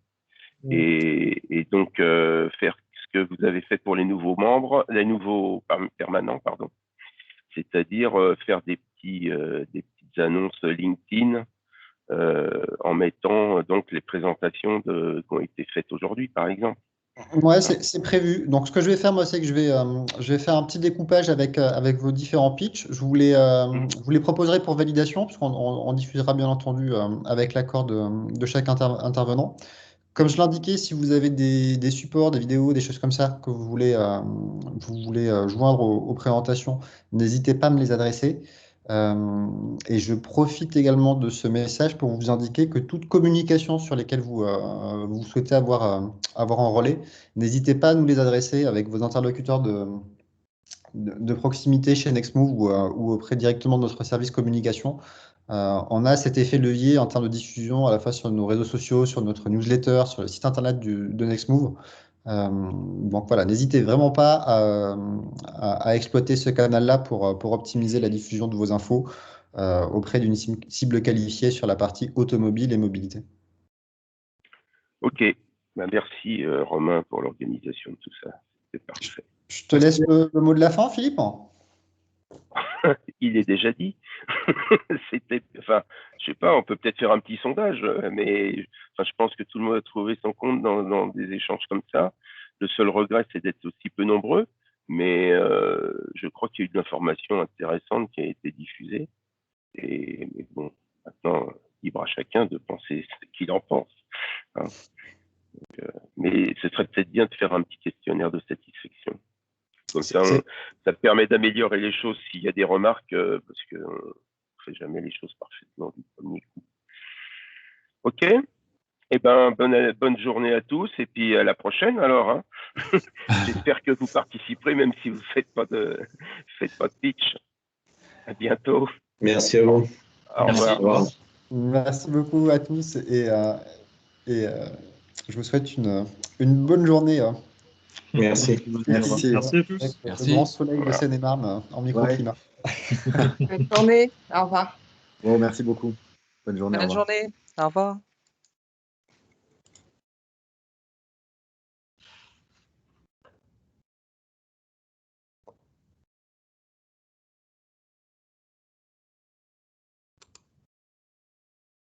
Et donc faire ce que vous avez fait pour les nouveaux permanents, pardon. C'est-à-dire faire des petites annonces LinkedIn en mettant donc les présentations qui ont été faites aujourd'hui, par exemple. Ouais, c'est prévu. Donc, ce que je vais faire, moi, c'est que je vais faire un petit découpage avec vos différents pitchs. Je vous les proposerai pour validation, puisqu'on diffusera bien entendu avec l'accord de chaque intervenant. Comme je l'indiquais, si vous avez des supports, des vidéos, des choses comme ça que vous voulez joindre aux présentations, n'hésitez pas à me les adresser. Et je profite également de ce message pour vous indiquer que toute communication sur lesquelles vous souhaitez avoir un relais, n'hésitez pas à nous les adresser avec vos interlocuteurs de proximité chez Nextmove ou auprès directement de notre service communication. On a cet effet levier en termes de diffusion à la fois sur nos réseaux sociaux, sur notre newsletter, sur le site internet de Nextmove. Donc voilà, n'hésitez vraiment pas à exploiter ce canal-là pour optimiser la diffusion de vos infos auprès d'une cible qualifiée sur la partie automobile et mobilité. Ok, ben, merci Romain pour l'organisation de tout ça. C'est parfait. Je te laisse le mot de la fin, Philippe. Il est déjà dit. Enfin, je sais pas, on peut peut-être faire un petit sondage, mais enfin, je pense que tout le monde a trouvé son compte dans des échanges comme ça. Le seul regret, c'est d'être aussi peu nombreux, mais je crois qu'il y a eu de l'information intéressante qui a été diffusée. Mais bon, maintenant, libre à chacun de penser ce qu'il en pense. Hein. Donc, mais ce serait peut-être bien de faire un petit questionnaire de satisfaction. Comme ça permet d'améliorer les choses s'il y a des remarques, parce qu'on ne fait jamais les choses parfaitement du premier coup. Ok. Eh ben, bonne journée à tous et puis à la prochaine alors. Hein. J'espère que vous participerez même si vous faites pas de pitch. À bientôt. Merci à vous. Au revoir. Merci beaucoup à tous et je vous souhaite une bonne journée. Merci. Merci. Merci. Avec le grand soleil de Seine-et-Marne en microclimat. Bonne journée. Au revoir. Bon, merci beaucoup. Bonne journée. Bonne journée. Au revoir.